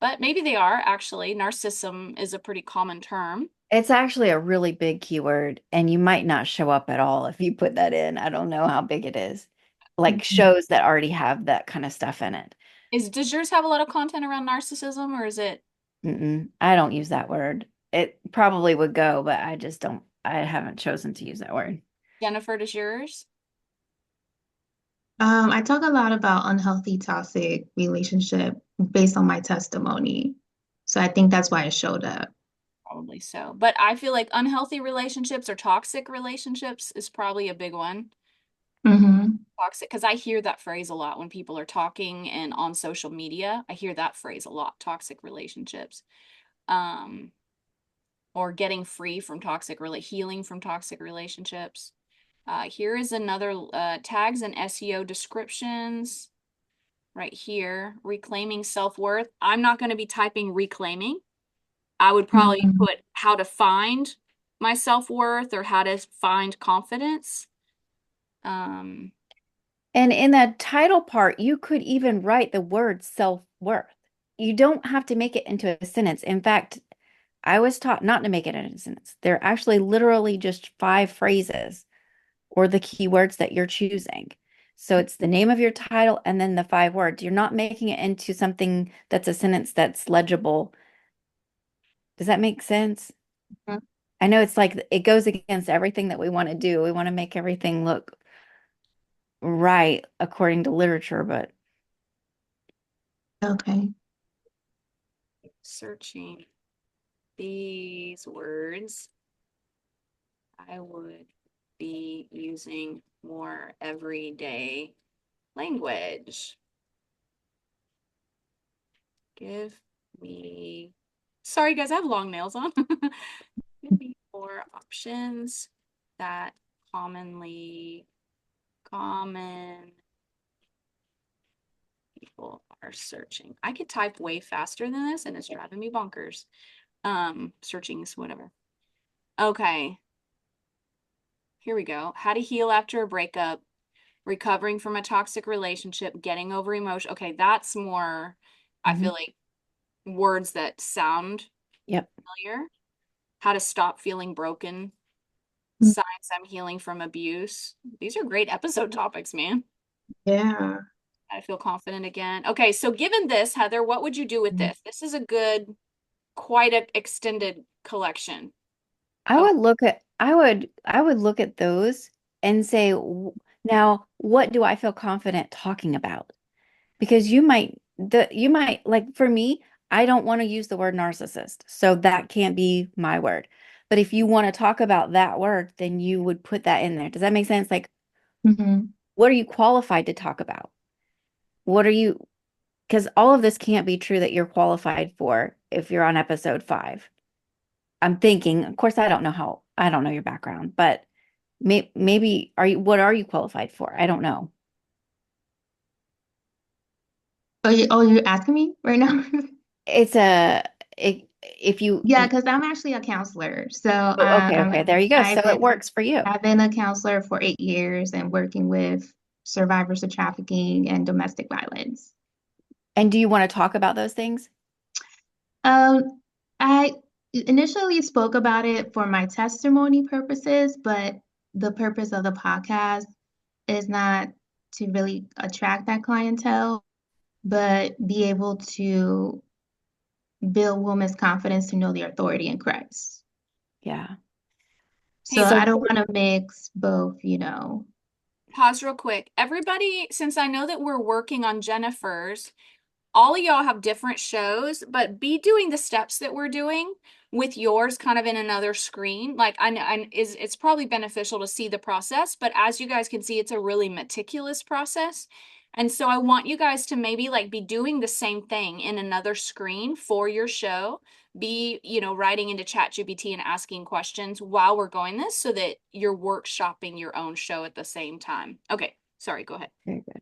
But maybe they are actually. Narcissism is a pretty common term. It's actually a really big keyword, and you might not show up at all if you put that in. I don't know how big it is. Like Mhm. shows that already have that kind of stuff in it. Does yours have a lot of content around narcissism or is it I don't use that word. It probably would go, but I just don't. I haven't chosen to use that word. Jennifer, does yours? I talk a lot about unhealthy toxic relationship based on my testimony. So I think that's why it showed up. Probably so. But I feel like unhealthy relationships or toxic relationships is probably a big one. Hmm. Toxic, because I hear that phrase a lot when people are talking and on social media. I hear that phrase a lot, toxic relationships. Um, or getting free from healing from toxic relationships. Here is another tags and SEO descriptions right here. Reclaiming self-worth. I'm not going to be typing reclaiming. I would probably Hmm. put how to find my self-worth or how to find confidence. Um, And in that title part, you could even write the word self-worth. You don't have to make it into a sentence. In fact, I was taught not to make it into a sentence. They're actually literally just five phrases or the keywords that you're choosing. So it's the name of your title and then the five words. You're not making it into something that's a sentence that's legible. Does that make sense? I know it's like it goes against everything that we want to do. We want to make everything look right according to literature, but Okay. searching these words, I would be using more everyday language. Give me, sorry guys, I have long nails on. Give me more options that common people are searching. I could type way faster than this and it's driving me bonkers. Searching is whatever. Okay, here we go. How to heal after a breakup, recovering from a toxic relationship, getting over emotion. Okay, that's more, I mhm. feel like words that sound Yep. familiar. How to stop feeling broken, signs I'm healing from abuse. These are great episode topics, man. Yeah. I feel confident again. Okay, so given this, Heather, what would you do with Mhm. this? This is a good, quite an extended collection I of would look at I would look at those and say, Now, what do I feel confident talking about?" Because you might like for me, I don't want to use the word narcissist. So that can't be my word. But if you want to talk about that work, then you would put that in there. Does that make sense? Like, Hmm. what are you qualified to talk about? What are you, because all of this can't be true that you're qualified for if you're on episode 5. I'm thinking, of course, I don't know your background, but maybe what are you qualified for? I don't know. You're asking me right now? It's a, if you, Yeah, because I'm actually a counselor. So oh, okay, okay, there you go. So it works for you. I've been a counselor for 8 years and working with survivors of trafficking and domestic violence. And do you want to talk about those things? Um, I initially spoke about it for my testimony purposes, but the purpose of the podcast is not to really attract that clientele, but be able to build women's confidence to know their authority in Christ. Yeah. So Hey, So I don't want to mix both. pause real quick. Everybody, since I know that we're working on Jennifer's, all of y'all have different shows, but be doing the steps that we're doing with yours kind of in another screen. Like I know it's probably beneficial to see the process, but as you guys can see, it's a really meticulous process. And so I want you guys to maybe like be doing the same thing in another screen for your show. Be, writing into ChatGPT and asking questions while we're going this so that you're workshopping your own show at the same time. Okay, sorry, go ahead. very good.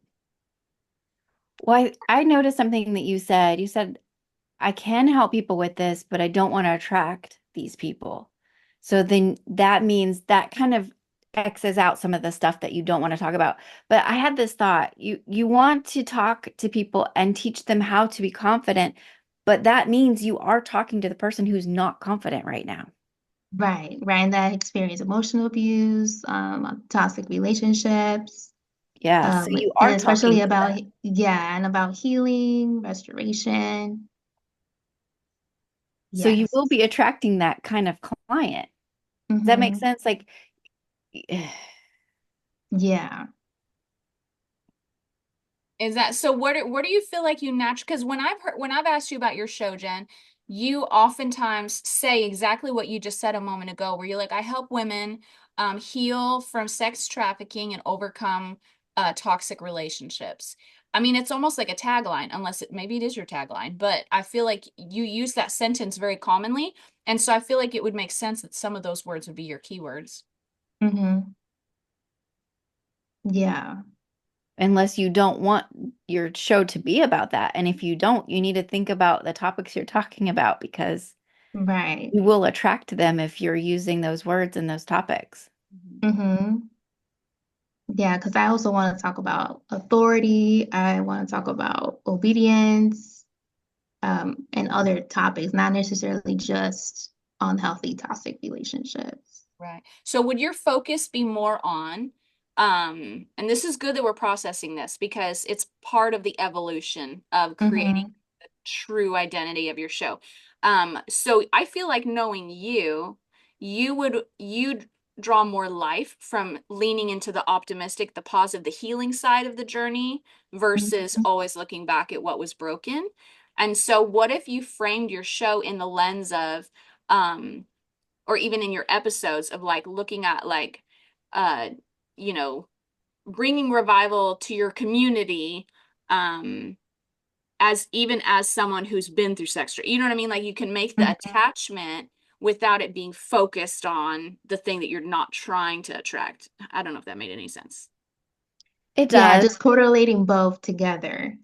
Well, I noticed something that you said. You said, I can help people with this, but I don't want to attract these people. So then that means that kind of X's out some of the stuff that you don't want to talk about. But I had this thought, you want to talk to people and teach them how to be confident, but that means you are talking to the person who's not confident right now. Right, right. And that experience emotional abuse, toxic relationships, Yeah, so you and are especially talking to about, them. yeah, and about healing, restoration. So you Yes. will be attracting that kind of client. Does that make Hmm. sense? Like, Yeah. Is that so? Where do you feel like you naturally? Because when I've asked you about your show, Jen, you oftentimes say exactly what you just said a moment ago, where you're like, I help women heal from sex trafficking and overcome toxic relationships. I mean, it's almost like a tagline, unless maybe it is your tagline, but I feel like you use that sentence very commonly, and so I feel like it would make sense that some of those words would be your keywords. Hmm. Yeah. unless you don't want your show to be about that. And if you don't, you need to think about the topics you're talking about because Right. you will attract them if you're using those words and those topics. Mhm. Hmm. Yeah, because I also want to talk about authority. I want to talk about obedience, and other topics, not necessarily just unhealthy toxic relationships. Right. So would your focus be more on, and this is good that we're processing this because it's part of the evolution of creating Hmm. the true identity of your show. So I feel like knowing you, you'd draw more life from leaning into the optimistic, the positive, the healing side of the journey versus Hmm. always looking back at what was broken. And so what if you framed your show in the lens of, or even in your episodes of like looking at like uh you know bringing revival to your community, um as even as someone who's been through you know what I mean, like you can make the Hmm. attachment without it being focused on the thing that you're not trying to attract. I don't know if that made any sense. It Yeah, does. just correlating both together.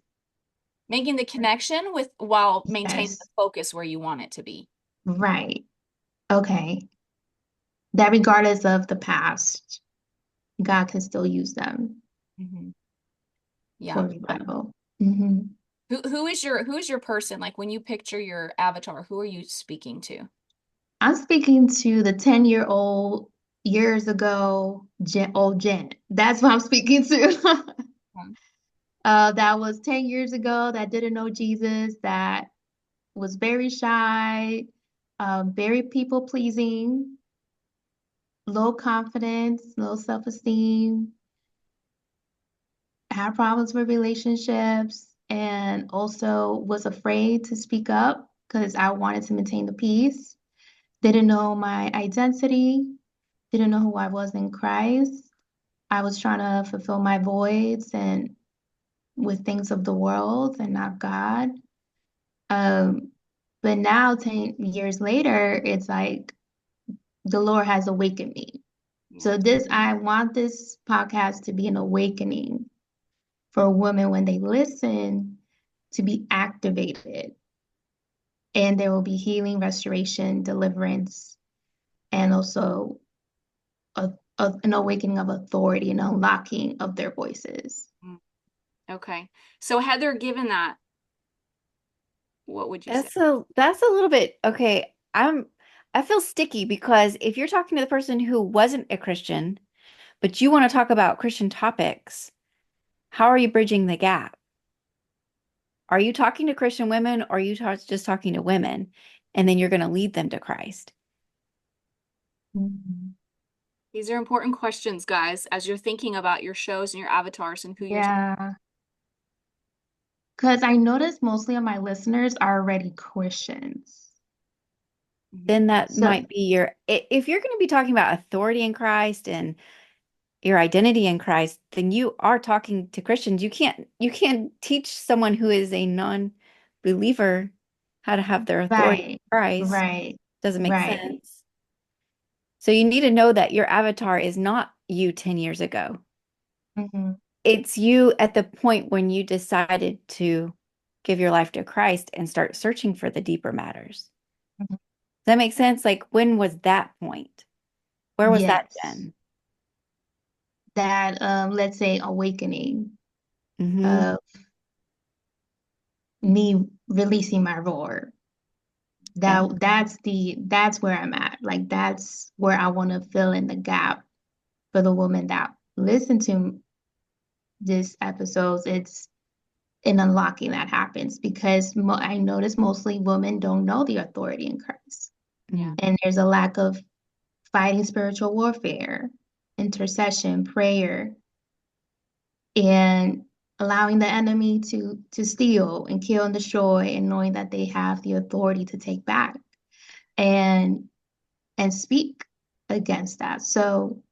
Making the connection with while maintaining the Yes. focus where you want it to be. Right. Okay. That regardless of the past, God can still use them Hmm. Yeah. for revival. Hmm. Who is your person, like when you picture your avatar, who are you speaking to? I'm speaking to the 10-year-old years ago, old Jen. That's what I'm speaking to. That was 10 years ago, that didn't know Jesus, that was very shy, very people pleasing, low confidence, low self-esteem, had problems with relationships, and also was afraid to speak up because I wanted to maintain the peace. didn't know my identity, didn't know who I was in Christ. I was trying to fulfill my voids and with things of the world and not God. Um, but now, 10 years later, it's like the Lord has awakened me. Yeah. So I want this podcast to be an awakening for women when they listen to be activated. And there will be healing, restoration, deliverance, and also an awakening of authority and unlocking of their voices. Mm. Okay. So Heather, given that, what would you say? That's a little bit okay. I feel sticky because if you're talking to the person who wasn't a Christian, but you want to talk about Christian topics, how are you bridging the gap? Are you talking to Christian women or are you just talking to women? And then you're going to lead them to Christ. Mhm. These are important questions, guys, as you're thinking about your shows and your avatars and who you're. Yeah, because I notice mostly of my listeners are already Christians. Mhm. Then that So, might be if you're going to be talking about authority in Christ and your identity in Christ, then you are talking to Christians. You can't teach someone who is a non-believer how to have their authority right, in Christ. right, Doesn't make right. sense. So you need to know that your avatar is not you 10 years ago. Hmm. It's you at the point when you decided to give your life to Christ and start searching for the deeper matters. Does that make sense? Like, when was that point? Where was that Yes, then? that let's say awakening Hmm. of me releasing my roar. Yeah. That's where I'm at. Like that's where I want to fill in the gap for the woman that listen to this episodes. It's in unlocking that happens because I notice mostly women don't know the authority in Christ, Yeah. Mhm. and there's a lack of fighting spiritual warfare, intercession, prayer, and allowing the enemy to steal and kill and destroy, and knowing that they have the authority to take back and speak against that. So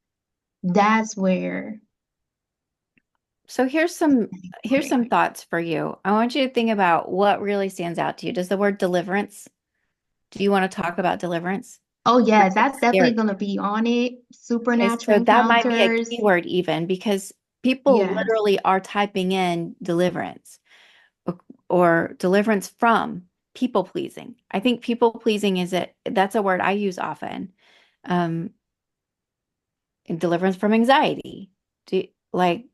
that's where So here's prayer. some thoughts for you. I want you to think about what really stands out to you. Does the word deliverance, do you want to talk about deliverance? Oh Or yes, is it that's definitely scary? going to be on it. Okay, Supernatural so that might be a encounters. keyword even because people Yes. literally are typing in deliverance or, or deliverance from people pleasing. I think people pleasing that's a word I use often. Um, and deliverance from anxiety, like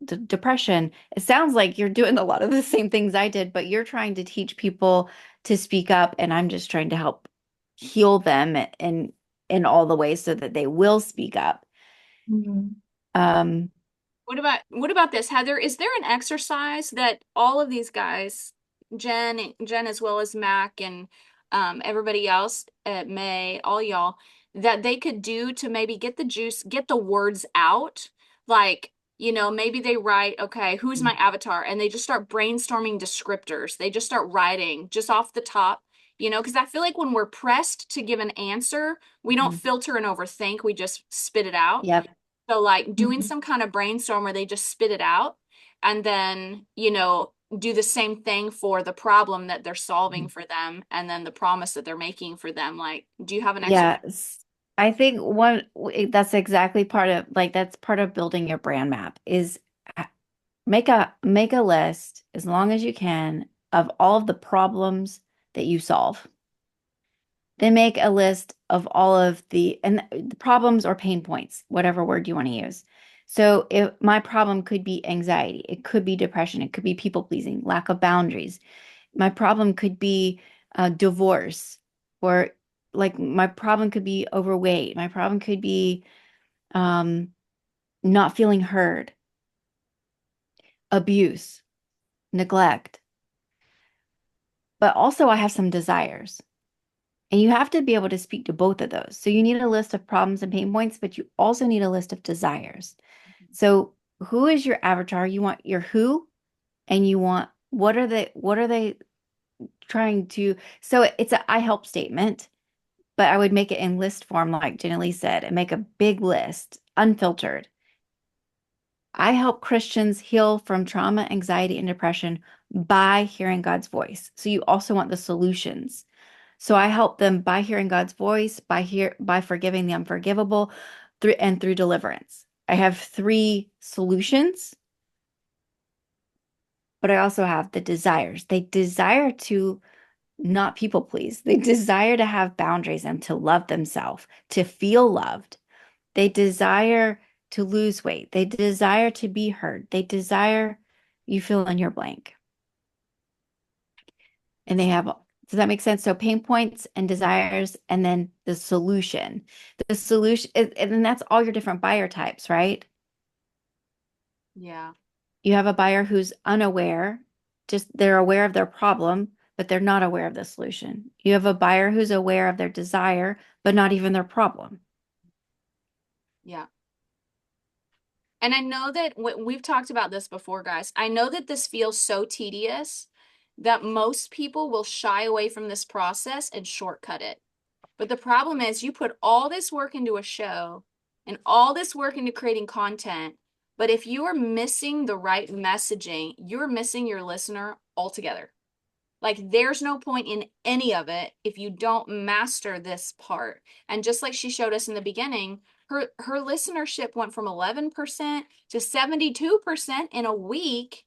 depression. It sounds like you're doing a lot of the same things I did, but you're trying to teach people to speak up, and I'm just trying to help heal them in all the ways so that they will speak up. Mhm. Um, What about this, Heather? Is there an exercise that all of these guys, Jen as well as Mac and everybody else at May, all y'all, that they could do to maybe get the juice, get the words out? Like, maybe they write, okay, who's my avatar? And they just start brainstorming descriptors. They just start writing just off the top, because I feel like when we're pressed to give an answer, we don't mhm. filter and overthink, we just spit it out. Yep. So like doing Mhm. some kind of brainstorm where they just spit it out and then, do the same thing for the problem that they're solving for them and then the promise that they're making for them. Like, do you have an exercise? Yes. I think that's part of building your brand map is make a list as long as you can of all of the problems that you solve. Then make a list of all of the problems or pain points, whatever word you want to use. So if my problem could be anxiety, it could be depression, it could be people pleasing, lack of boundaries. My problem could be divorce, or like my problem could be overweight. My problem could be um, not feeling heard, abuse, neglect. But also I have some desires. And you have to be able to speak to both of those. So you need a list of problems and pain points, but you also need a list of desires. So who is your avatar? You want your who, and you want what are they trying to, so it's a I help statement. but I would make it in list form, like Jenny Lee said, and make a big list, unfiltered. I help Christians heal from trauma, anxiety, and depression by hearing God's voice. So you also want the solutions. So I help them by hearing God's voice, by forgiving the unforgivable, through deliverance. I have three solutions, but I also have the desires. They desire to not people please. They desire to have boundaries and to love themselves, to feel loved. They desire to lose weight. They desire to be heard. They desire you fill in your blank. And they have, does that make sense? So pain points and desires, and then the solution. The solution, and then that's all your different buyer types, right? Yeah. You have a buyer who's unaware, just they're aware of their problem, but they're not aware of the solution. You have a buyer who's aware of their desire, but not even their problem. Yeah. And I know that we've talked about this before, guys. I know that this feels so tedious that most people will shy away from this process and shortcut it. But the problem is you put all this work into a show and all this work into creating content. But if you are missing the right messaging, you're missing your listener altogether. Like there's no point in any of it if you don't master this part. And just like she showed us in the beginning, her listenership went from 11% to 72% in a week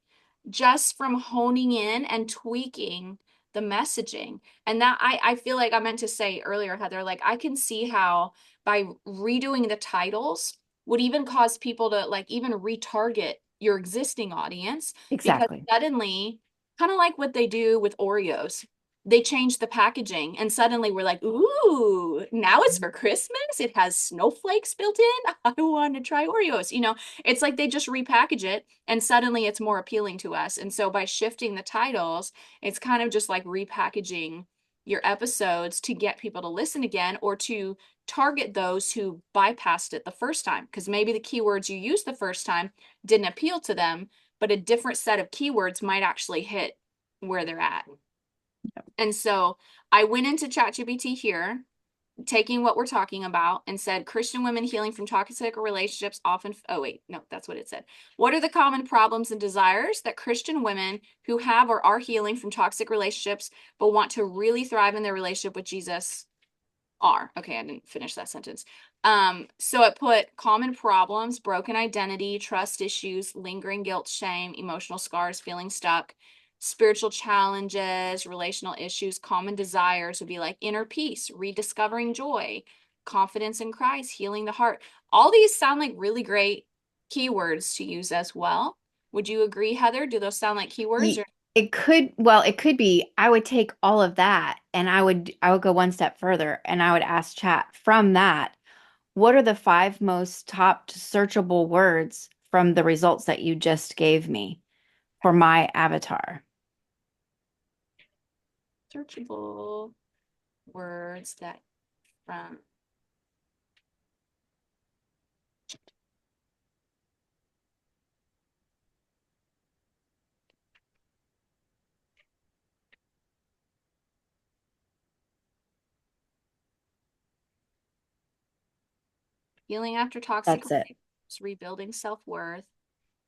just from honing in and tweaking the messaging. And that I feel like I meant to say earlier, Heather, like I can see how by redoing the titles would even cause people to like even retarget your existing audience because Exactly. suddenly kind of like what they do with Oreos. They change the packaging and suddenly we're like, ooh, now it's for Christmas. It has snowflakes built in. I want to try Oreos. It's like they just repackage it and suddenly it's more appealing to us. And so by shifting the titles, it's kind of just like repackaging your episodes to get people to listen again or to target those who bypassed it the first time. Because maybe the keywords you used the first time didn't appeal to them, but a different set of keywords might actually hit where they're at. And so I went into ChatGPT here, taking what we're talking about, and said Christian women healing from toxic relationships often. Oh, wait, no, that's what it said. What are the common problems and desires that Christian women who have or are healing from toxic relationships but want to really thrive in their relationship with Jesus are? Okay, I didn't finish that sentence. So it put common problems, broken identity, trust issues, lingering guilt, shame, emotional scars, feeling stuck, spiritual challenges, relational issues, common desires would be like inner peace, rediscovering joy, confidence in Christ, healing the heart. All these sound like really great keywords to use as well. Would you agree, Heather? Do those sound like keywords or It could be, I would take all of that and I would go one step further and I would ask chat from that, what are the five most top searchable words from the results that you just gave me for my avatar? searchable words that from healing after toxic That's it. relationships, rebuilding self-worth,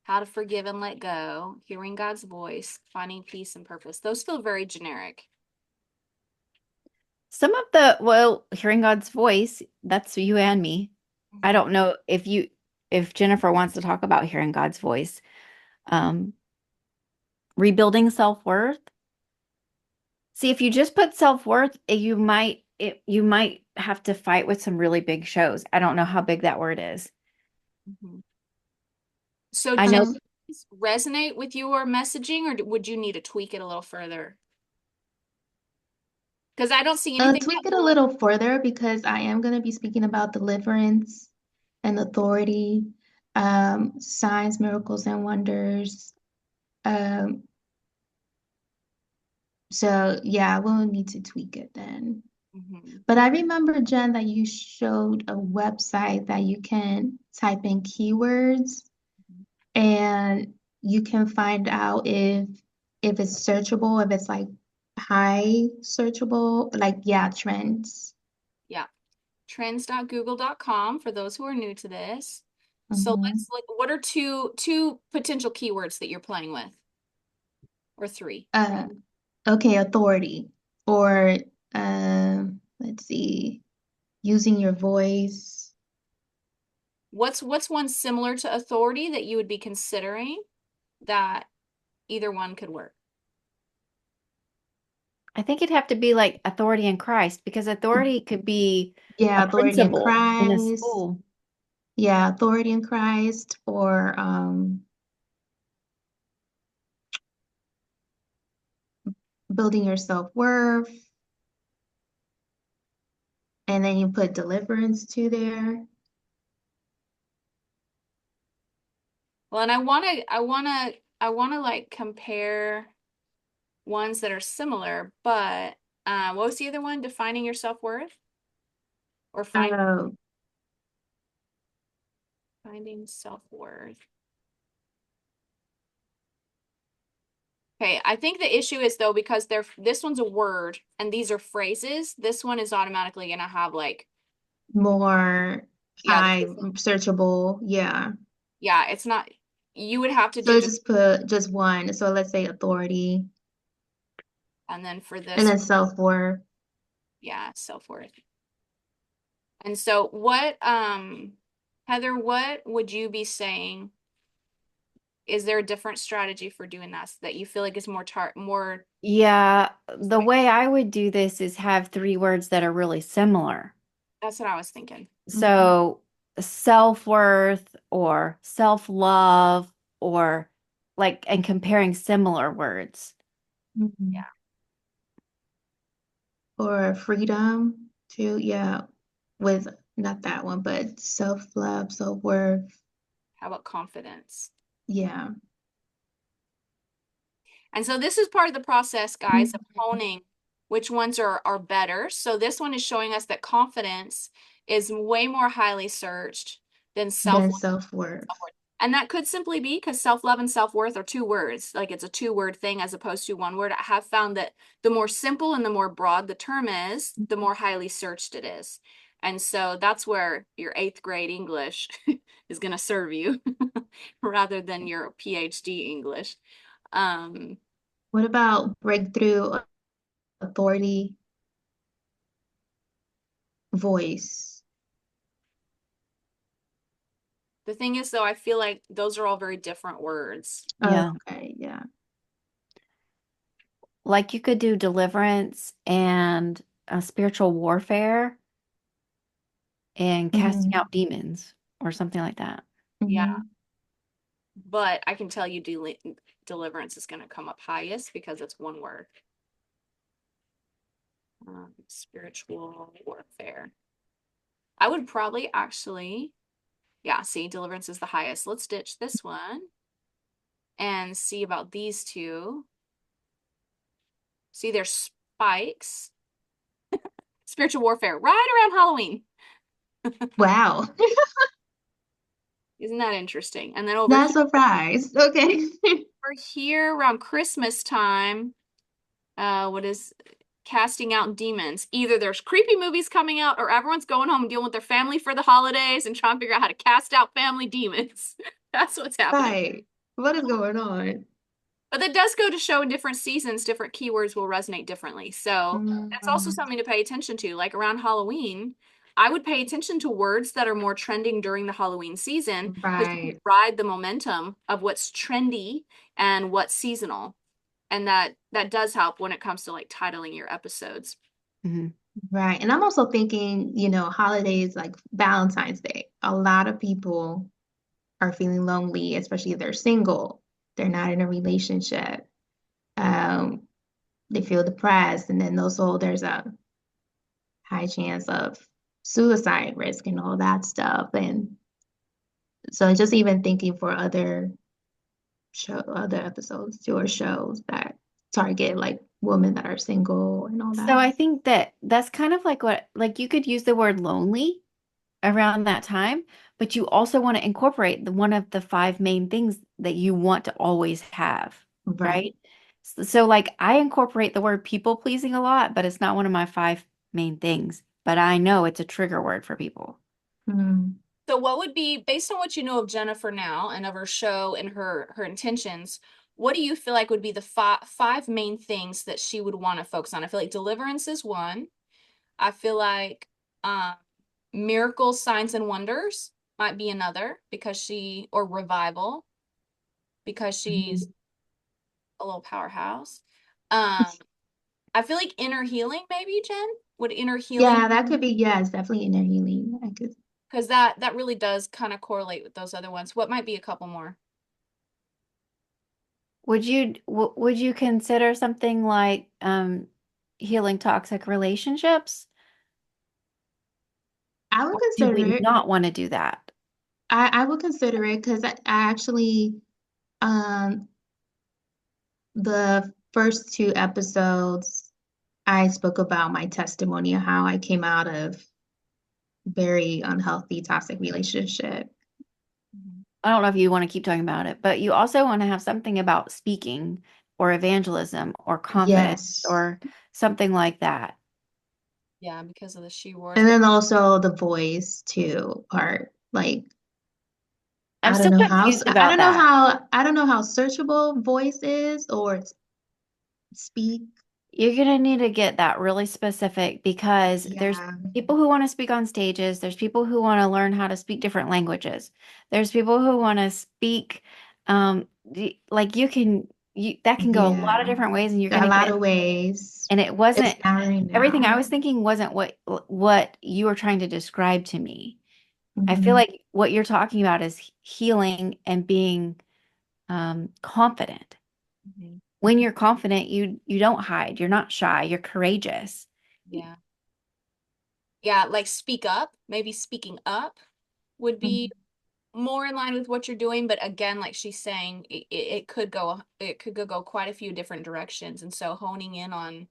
how to forgive and let go, hearing God's voice, finding peace and purpose. Those feel very generic. Well, hearing God's voice, that's you and me. I don't know if Jennifer wants to talk about hearing God's voice. Um, Rebuilding self-worth. See, if you just put self-worth, you might have to fight with some really big shows. I don't know how big that word is. Mm-hmm. So I do know these resonate with your messaging or would you need to tweak it a little further? Because I don't see anything Tweak that it a little further because I am going to be speaking about deliverance and authority, signs, miracles, and wonders. Um, so yeah, we'll need to tweak it then. Mhm. But I remember, Jen, that you showed a website that you can type in keywords and you can find out if it's searchable, if it's like high searchable, like yeah, trends. Trends.google.com for those who are new to this. So Mm-hmm. let's look, what are two potential keywords that you're playing with? Or three? Uh, okay, authority. Or let's see, using your voice. What's one similar to authority that you would be considering that either one could work? I think it'd have to be like authority in Christ because authority could be a Yeah, authority in principal in a Christ. school. Yeah, authority in Christ, or building your self-worth. And then you put deliverance to there. Well, and I wanna like compare ones that are similar, but what was the other one? Defining your self-worth or Uh, finding self-worth. Okay, I think the issue is though because this one's a word and these are phrases, this one is automatically gonna have like more yeah, high searchable. Yeah. yeah, it's not you would have to So do just just put just one. So let's say authority and then for and this then self-worth. yeah, self-worth. And so what Heather, what would you be saying? Is there a different strategy for doing that so that you feel like is more Yeah, the specific? way I would do this is have three words that are really similar. That's what I was thinking. Mhm. So self-worth or self-love or like and comparing similar words. Mhm. Yeah. Or freedom too. Yeah. With not that one, but self-love, self-worth. How about confidence? Yeah. And so this is part of the process, guys, of Mhm. honing which ones are better. So this one is showing us that confidence is way more highly searched than Then self-love. self-worth. Self-worth. And that could simply be because self-love and self-worth are two words. Like it's a two-word thing as opposed to one word. I have found that the more simple and the more broad the term is, the more highly searched it is. And so that's where your eighth grade English is going to serve you rather than your PhD English. Um, What about breakthrough, authority, voice? the thing is, though, I feel like those are all very different words. Oh, Yeah. okay, yeah. Like you could do deliverance and spiritual warfare and casting Hmm. out demons or something like that. Yeah, Hmm. but I can tell you deliverance is going to come up highest because it's one word. Spiritual warfare. I would probably actually, yeah, see, deliverance is the highest. Let's ditch this one and see about these two. See, there's spikes. Spiritual warfare, right around Halloween. Wow. Isn't that interesting? And then over Not surprised. Okay. here around Christmas time, what is casting out demons? Either there's creepy movies coming out or everyone's going home and dealing with their family for the holidays and trying to figure out how to cast out family demons. That's what's happening. Right. What is going on? But that does go to show in different seasons, different keywords will resonate differently. So that's also Mm, something to pay attention to. Like around Halloween, I would pay attention to words that are more trending during the Halloween season because you can right. ride the momentum of what's trendy and what's seasonal. And that does help when it comes to like titling your episodes. Mhm. Right. And I'm also thinking, holidays like Valentine's Day. A lot of people are feeling lonely, especially if they're single. They're not in a relationship. Um, they feel depressed, and then also there's a high chance of suicide risk and all that stuff. And so just even thinking for other episodes too, or shows that target like women that are single and all So that. I think that that's kind of like what, like you could use the word lonely around that time, but you also want to incorporate one of the five main things that you want to always have, Right. right? So like I incorporate the word people pleasing a lot, but it's not one of my five main things. but I know it's a trigger word for people. Mm. So what would be, based on what you know of Jennifer now and of her show and her intentions, what do you feel like would be the five main things that she would want to focus on? I feel like deliverance is one. I feel like um, miracles, signs, and wonders might be another because or revival, because she's Mhm. a little powerhouse. Um, I feel like inner healing, maybe, Jen? Would inner healing, Yeah, that could be, yes, definitely inner healing. I could. because that really does kind of correlate with those other ones. What might be a couple more? Would you consider something like healing toxic relationships, I would or do consider we it. not want to do that? I would consider it because I actually, um, the first two episodes, I spoke about my testimony of how I came out of very unhealthy, toxic relationship. Mhm. I don't know if you want to keep talking about it, but you also want to have something about speaking or evangelism or confidence Yes. or something like that. Yeah, because of the she wars. And But then also the voice too part. Like I'm still confused about that. I don't know how searchable voice is or speak. You're going to need to get that really specific because there's Yeah. people who want to speak on stages. There's people who want to learn how to speak different languages. There's people who want to speak, like that can go a lot of Yeah. different ways and you're going A to lot get, of ways. and it wasn't, It's narrowing everything I down. was thinking wasn't what you were trying to describe to me. I feel Mhm. like what you're talking about is healing and being confident. Mhm. When you're confident, you don't hide. You're not shy. You're courageous. Yeah. Yeah, like speak up, maybe speaking up would be Mhm. more in line with what you're doing, but again, like she's saying, it could go quite a few different directions. And so honing in on,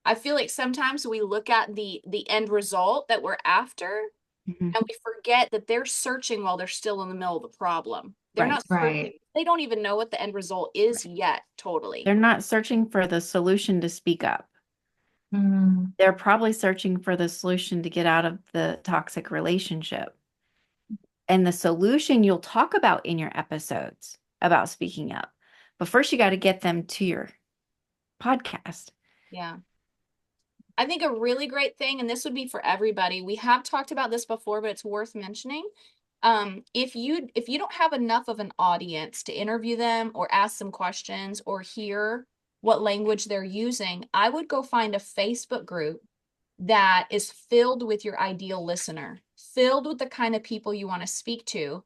I feel like sometimes we look at the end result that we're after Mhm. and we forget that they're searching while they're still in the middle of the problem. They're Right. not searching. Right. They don't even know what the end result is Right. yet, totally. They're not searching for the solution to speak up. Mm. They're probably searching for the solution to get out of the toxic relationship. And the solution you'll talk about in your episodes about speaking up. But first, you got to get them to your podcast. Yeah. I think a really great thing, and this would be for everybody, we have talked about this before, but it's worth mentioning. If you don't have enough of an audience to interview them or ask some questions or hear what language they're using, I would go find a Facebook group that is filled with your ideal listener, filled with the kind of people you want to speak to,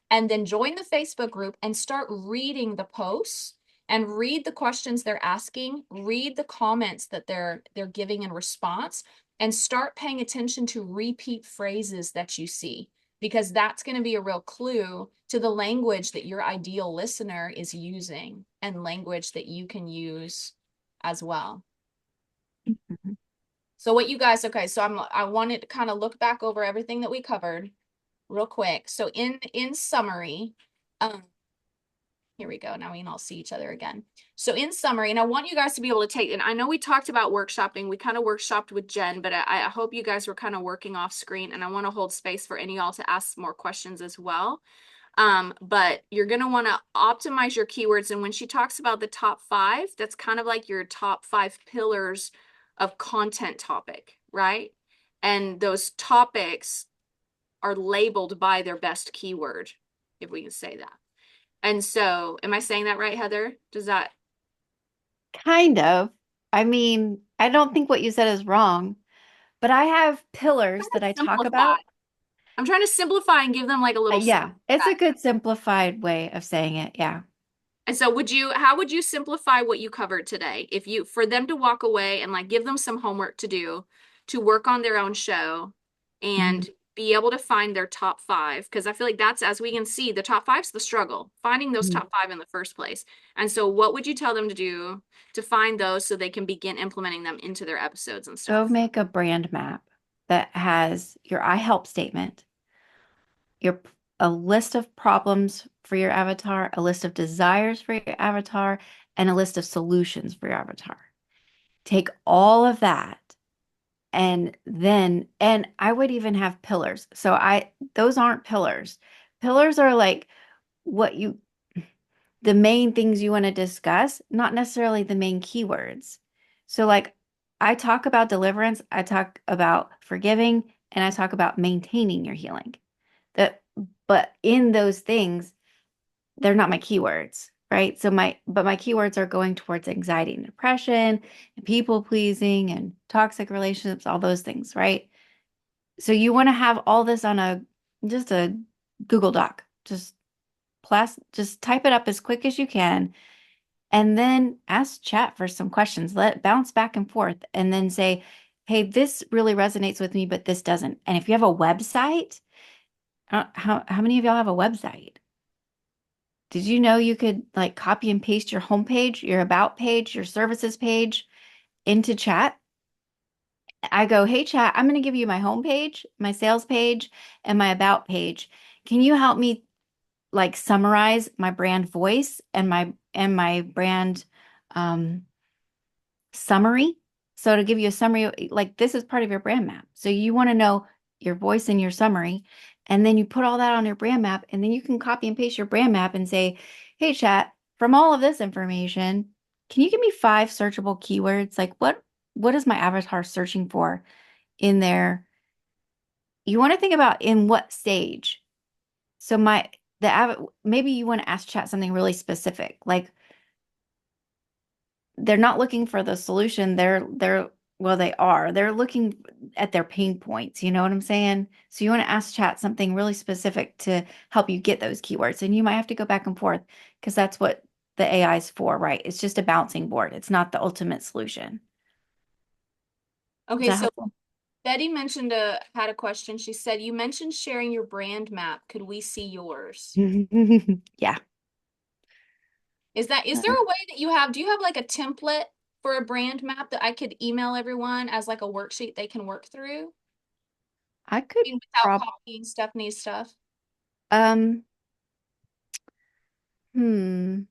and then join the Facebook group and start reading the posts and read the questions they're asking, read the comments that they're giving in response, and start paying attention to repeat phrases that you see, because that's going to be a real clue to the language that your ideal listener is using and language that you can use as well. Mhm. So what you guys, okay, so I wanted to kind of look back over everything that we covered real quick. So in summary, um, here we go. Now we can all see each other again. So in summary, and I want you guys to be able to take, and I know we talked about workshopping. We kind of workshopped with Jen, but I hope you guys were kind of working off screen, and I want to hold space for any of y'all to ask more questions as well. But you're going to want to optimize your keywords. And when she talks about the top five, that's kind of like your top five pillars of content topic, right? And those topics are labeled by their best keyword, if we can say that. And so, am I saying that right, Heather? Does that Kind of. I mean, I don't think what you said is wrong, but I have pillars that I talk simplify? about. I'm trying to simplify and give them like a little Yeah, it's a good simplified way of saying it. Yeah. And so how would you simplify what you covered today? If you, for them to walk away and like give them some homework to do to work on their own show Mhm. and be able to find their top five, because I feel like that's, as we can see, the top five's the struggle, finding those Mhm. top five in the first place. And so what would you tell them to do to find those so they can begin implementing them into their episodes and Go stuff? make a brand map that has your I help statement, your a list of problems for your avatar, a list of desires for your avatar, and a list of solutions for your avatar. Take all of that And I would even have pillars. So those aren't pillars. Pillars are like what you, the main things you want to discuss, not necessarily the main keywords. So like I talk about deliverance, I talk about forgiving, and I talk about maintaining your healing. That, but in those things, they're not my keywords, right? But my keywords are going towards anxiety and depression and people pleasing and toxic relationships, all those things, right? So you want to have all this on just a Google Doc. Just type it up as quick as you can and then ask chat for some questions. Let it bounce back and forth and then say, "Hey, this really resonates with me, but this doesn't." And if you have a website, how many of y'all have a website? Did you know you could like copy and paste your homepage, your about page, your services page into chat? I go, "Hey chat, I'm going to give you my homepage, my sales page, and my about page. Can you help me like summarize my brand voice and my brand um summary?" So to give you a summary, like this is part of your brand map. So you want to know your voice and your summary, and then you put all that on your brand map, and then you can copy and paste your brand map and say, "Hey chat, from all of this information, can you give me 5 searchable keywords? Like what is my avatar searching for in there?" You want to think about in what stage. So maybe you want to ask chat something really specific, like they're not looking for the solution. Well, they are. They're looking at their pain points. You know what I'm saying? So you want to ask chat something really specific to help you get those keywords. And you might have to go back and forth because that's what the AI is for, right? It's just a bouncing board. It's not the ultimate solution. Is Okay, that so helpful? Betty had a question. She said, "You mentioned sharing your brand map. Could we see yours?" Yeah. Is there a way that do you have like a template for a brand map that I could email everyone as like a worksheet they can work through? I could Without prob copying Stephanie's stuff. um hmm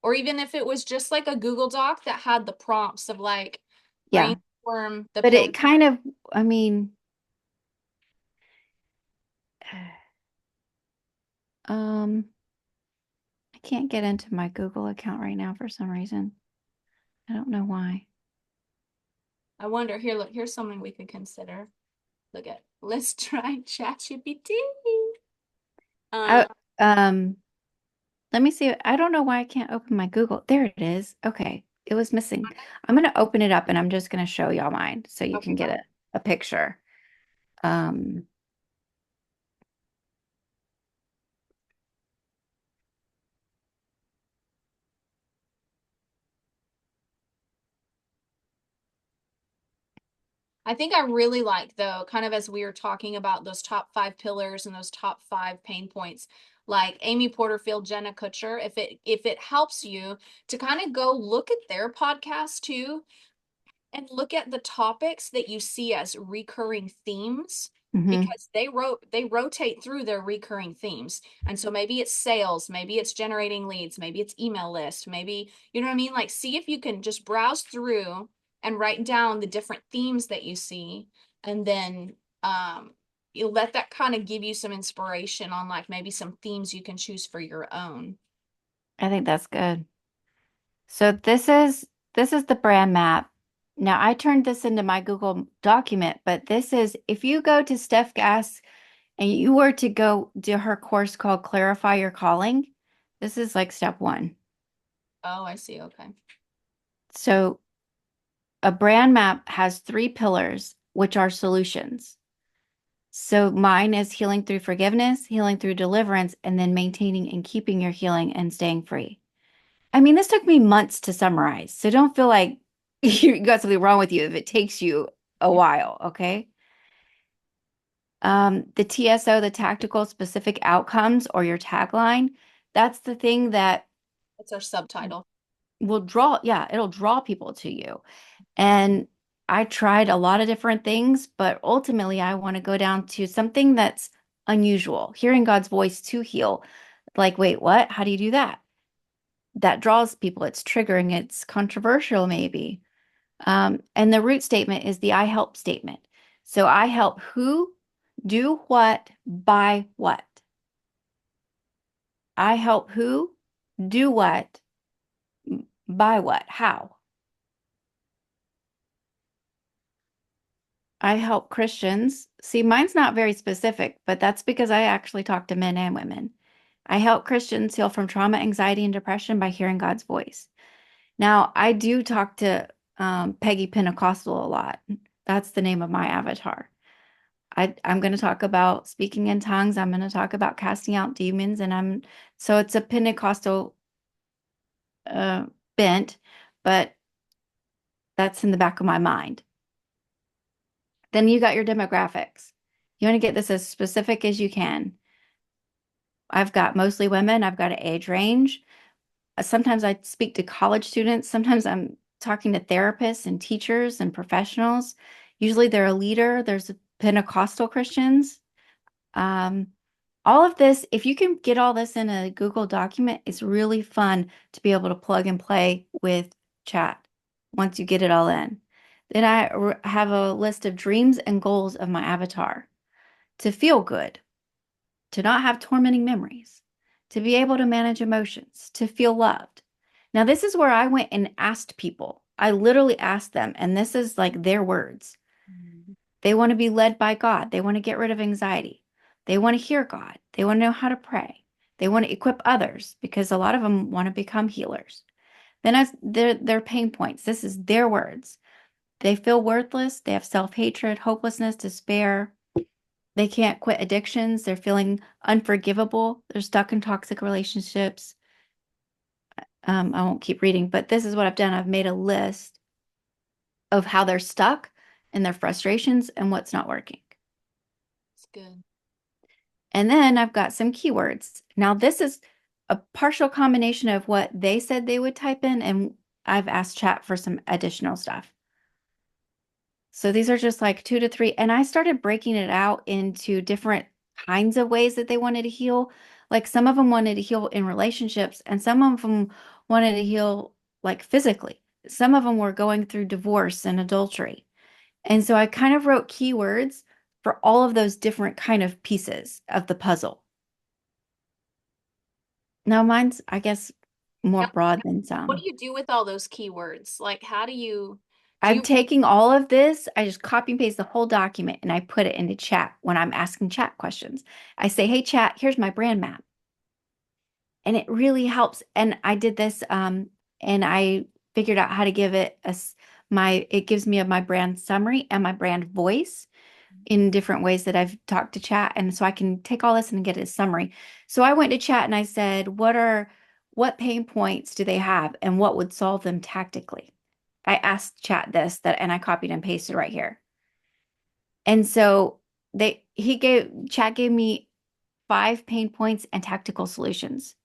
Or even if it was just like a Google Doc that had the prompts of like yeah. brainstorm the But pill. it kind of, I mean, um I can't get into my Google account right now for some reason. I don't know why. I wonder, here, look, here's something we could consider. Let's try ChatGPT. Um, I, let me see. I don't know why I can't open my Google. There it is. Okay. It was missing. I'm going to open it up and I'm just going to show y'all mine so you okay. can get a picture. Um, I think I really like though, kind of as we were talking about those top 5 pillars and those top 5 pain points, like Amy Porterfield, Jenna Kutcher, if it helps you to kind of go look at their podcast too and look at the topics that you see as recurring themes mhm. because they rotate through their recurring themes. And so maybe it's sales, maybe it's generating leads, maybe it's email list, maybe you know what I mean? Like see if you can just browse through and write down the different themes that you see and then you'll let that kind of give you some inspiration on like maybe some themes you can choose for your own. I think that's good. So this is the brand map. Now I turned this into my Google document, but this is if you go to Steph Gass and you were to go do her course called Clarify Your Calling, this is like step 1. Oh, I see. Okay. So a brand map has 3 pillars, which are solutions. So mine is healing through forgiveness, healing through deliverance, and then maintaining and keeping your healing and staying free. I mean, this took me months to summarize. So don't feel like you got something wrong with you if it takes you a while, okay? The TSO, the tactical specific outcomes or your tagline, that's the thing that That's our subtitle. will draw, yeah, it'll draw people to you. And I tried a lot of different things, but ultimately I want to go down to something that's unusual, hearing God's voice to heal. Like, wait, what? How do you do that? That draws people. It's triggering, it's controversial, maybe. And the root statement is the I help statement. So I help who, do what, by what. I help who, do what, by what, how. I help Christians. See, mine's not very specific, but that's because I actually talk to men and women. I help Christians heal from trauma, anxiety, and depression by hearing God's voice. Now, I do talk to Peggy Pentecostal a lot. That's the name of my avatar. I'm going to talk about speaking in tongues. I'm going to talk about casting out demons, and so it's a Pentecostal uh, bent, but that's in the back of my mind. Then you got your demographics. You want to get this as specific as you can. I've got mostly women. I've got an age range. Sometimes I speak to college students. Sometimes I'm talking to therapists and teachers and professionals. Usually they're a leader. There's Pentecostal Christians. Um, all of this, if you can get all this in a Google document, it's really fun to be able to plug and play with chat once you get it all in. Then I have a list of dreams and goals of my avatar to feel good, to not have tormenting memories, to be able to manage emotions, to feel loved. Now, this is where I went and asked people. I literally asked them, and this is like their words. They want to be led by God. They want to get rid of anxiety. They want to hear God. They want to know how to pray. They want to equip others because a lot of them want to become healers. Then as their pain points, this is their words. They feel worthless. They have self-hatred, hopelessness, despair. They can't quit addictions. They're feeling unforgivable. They're stuck in toxic relationships. I won't keep reading, but this is what I've done. I've made a list of how they're stuck and their frustrations and what's not working. It's good. And then I've got some keywords. Now, this is a partial combination of what they said they would type in, and I've asked chat for some additional stuff. So these are just like 2 to 3. And I started breaking it out into different kinds of ways that they wanted to heal. Like some of them wanted to heal in relationships, and some of them wanted to heal like physically. Some of them were going through divorce and adultery. And so I kind of wrote keywords for all of those different kind of pieces of the puzzle. Now mine's, I guess, more Now, broad than what some. do you do with all those keywords? Like, how do I'm you, taking all of this, I just copy and paste the whole document and I put it into chat when I'm asking chat questions. I say, hey, chat, here's my brand map. And it really helps. And I did this, and I figured out how to give it it gives me my brand summary and my brand voice in different ways that I've talked to chat. And so I can take all this and get a summary. So I went to chat and I said, what pain points do they have and what would solve them tactically? I asked chat this and I copied and pasted right here. And so chat gave me 5 pain points and tactical solutions.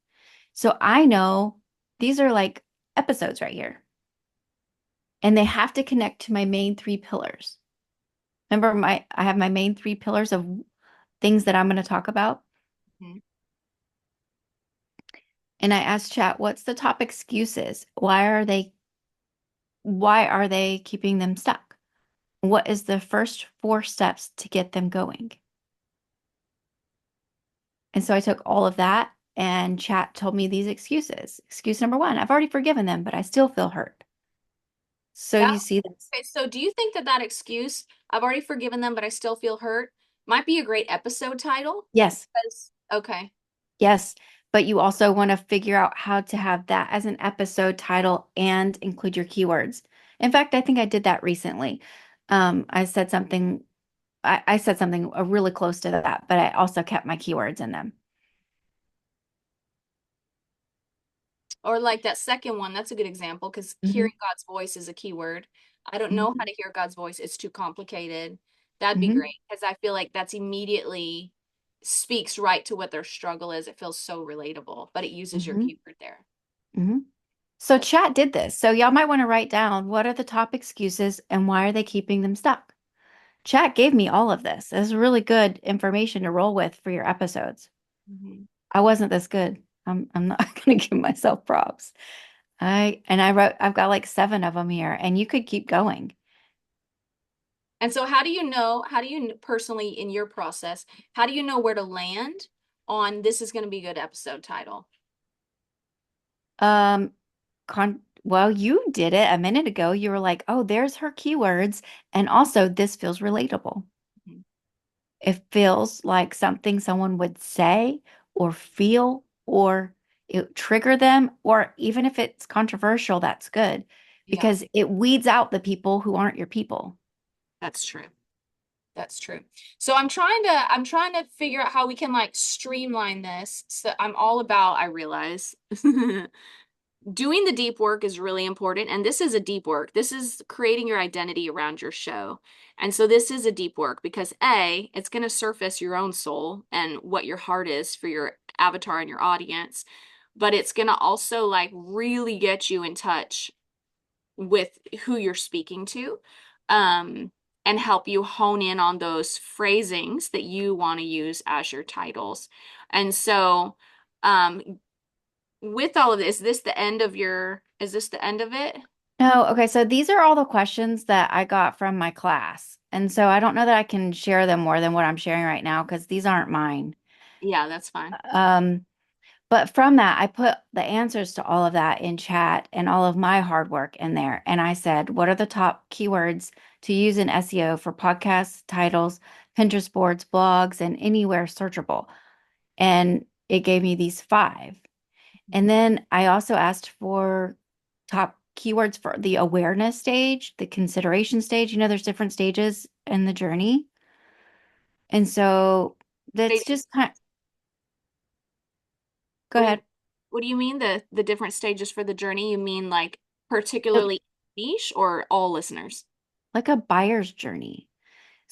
So I know these are like episodes right here. And they have to connect to my main 3 pillars. Remember I have my main 3 pillars of things that I'm going to talk about. Mhm. And I asked chat, what's the top excuses? Why are they keeping them stuck? What is the first 4 steps to get them going? And so I took all of that and chat told me these excuses. Excuse number 1, I've already forgiven them, but I still feel hurt. So that, you see this? okay, so do you think that excuse, I've already forgiven them, but I still feel hurt, might be a great episode title? Yes. Okay. Yes. But you also want to figure out how to have that as an episode title and include your keywords. In fact, I think I did that recently. I said something, I said something really close to that, but I also kept my keywords in them. Or like that second one, that's a good example because Mhm. hearing God's voice is a keyword. I don't know how Mhm. to hear God's voice. It's too complicated. That'd be Mhm. great because I feel like that's immediately speaks right to what their struggle is. It feels so relatable, but it uses your Mhm. keyword there. Mhm. So That's chat did this. So y'all might want to write down what are the top excuses and why are they keeping them stuck? Chat gave me all of this. This is really good information to roll with for your episodes. Mhm. I wasn't this good. I'm not going to give myself props. I've got like 7 of them here, and you could keep going. And so how do you personally in your process, how do you know where to land on this is going to be a good episode title? Um, well, you did it a minute ago. You were like, "Oh, there's her keywords, and also this feels relatable." Mhm. It feels like something someone would say or feel or it trigger them, or even if it's controversial, that's good Yeah, because it weeds out the people who aren't your people. that's true. That's true. So I'm trying to figure out how we can like streamline this. So I'm all about, I realize, doing the deep work is really important. And this is a deep work. This is creating your identity around your show. And so this is a deep work because A, it's going to surface your own soul and what your heart is for your avatar and your audience. But it's going to also like really get you in touch with who you're speaking to. And help you hone in on those phrasings that you want to use as your titles. And so, um, with all of this, is this the end of it? No, okay, so these are all the questions that I got from my class. And so I don't know that I can share them more than what I'm sharing right now because these aren't mine. Yeah, that's fine. Um, But from that, I put the answers to all of that in chat and all of my hard work in there. And I said, what are the top keywords to use in SEO for podcasts, titles, Pinterest boards, blogs, and anywhere searchable? And it gave me these 5. And then I also asked for top keywords for the awareness stage, the consideration stage. There's different stages in the journey. And so that's Stages. just kind go What do you ahead. what do you mean the different stages for the journey? You mean like So, particularly niche or all listeners? like a buyer's journey.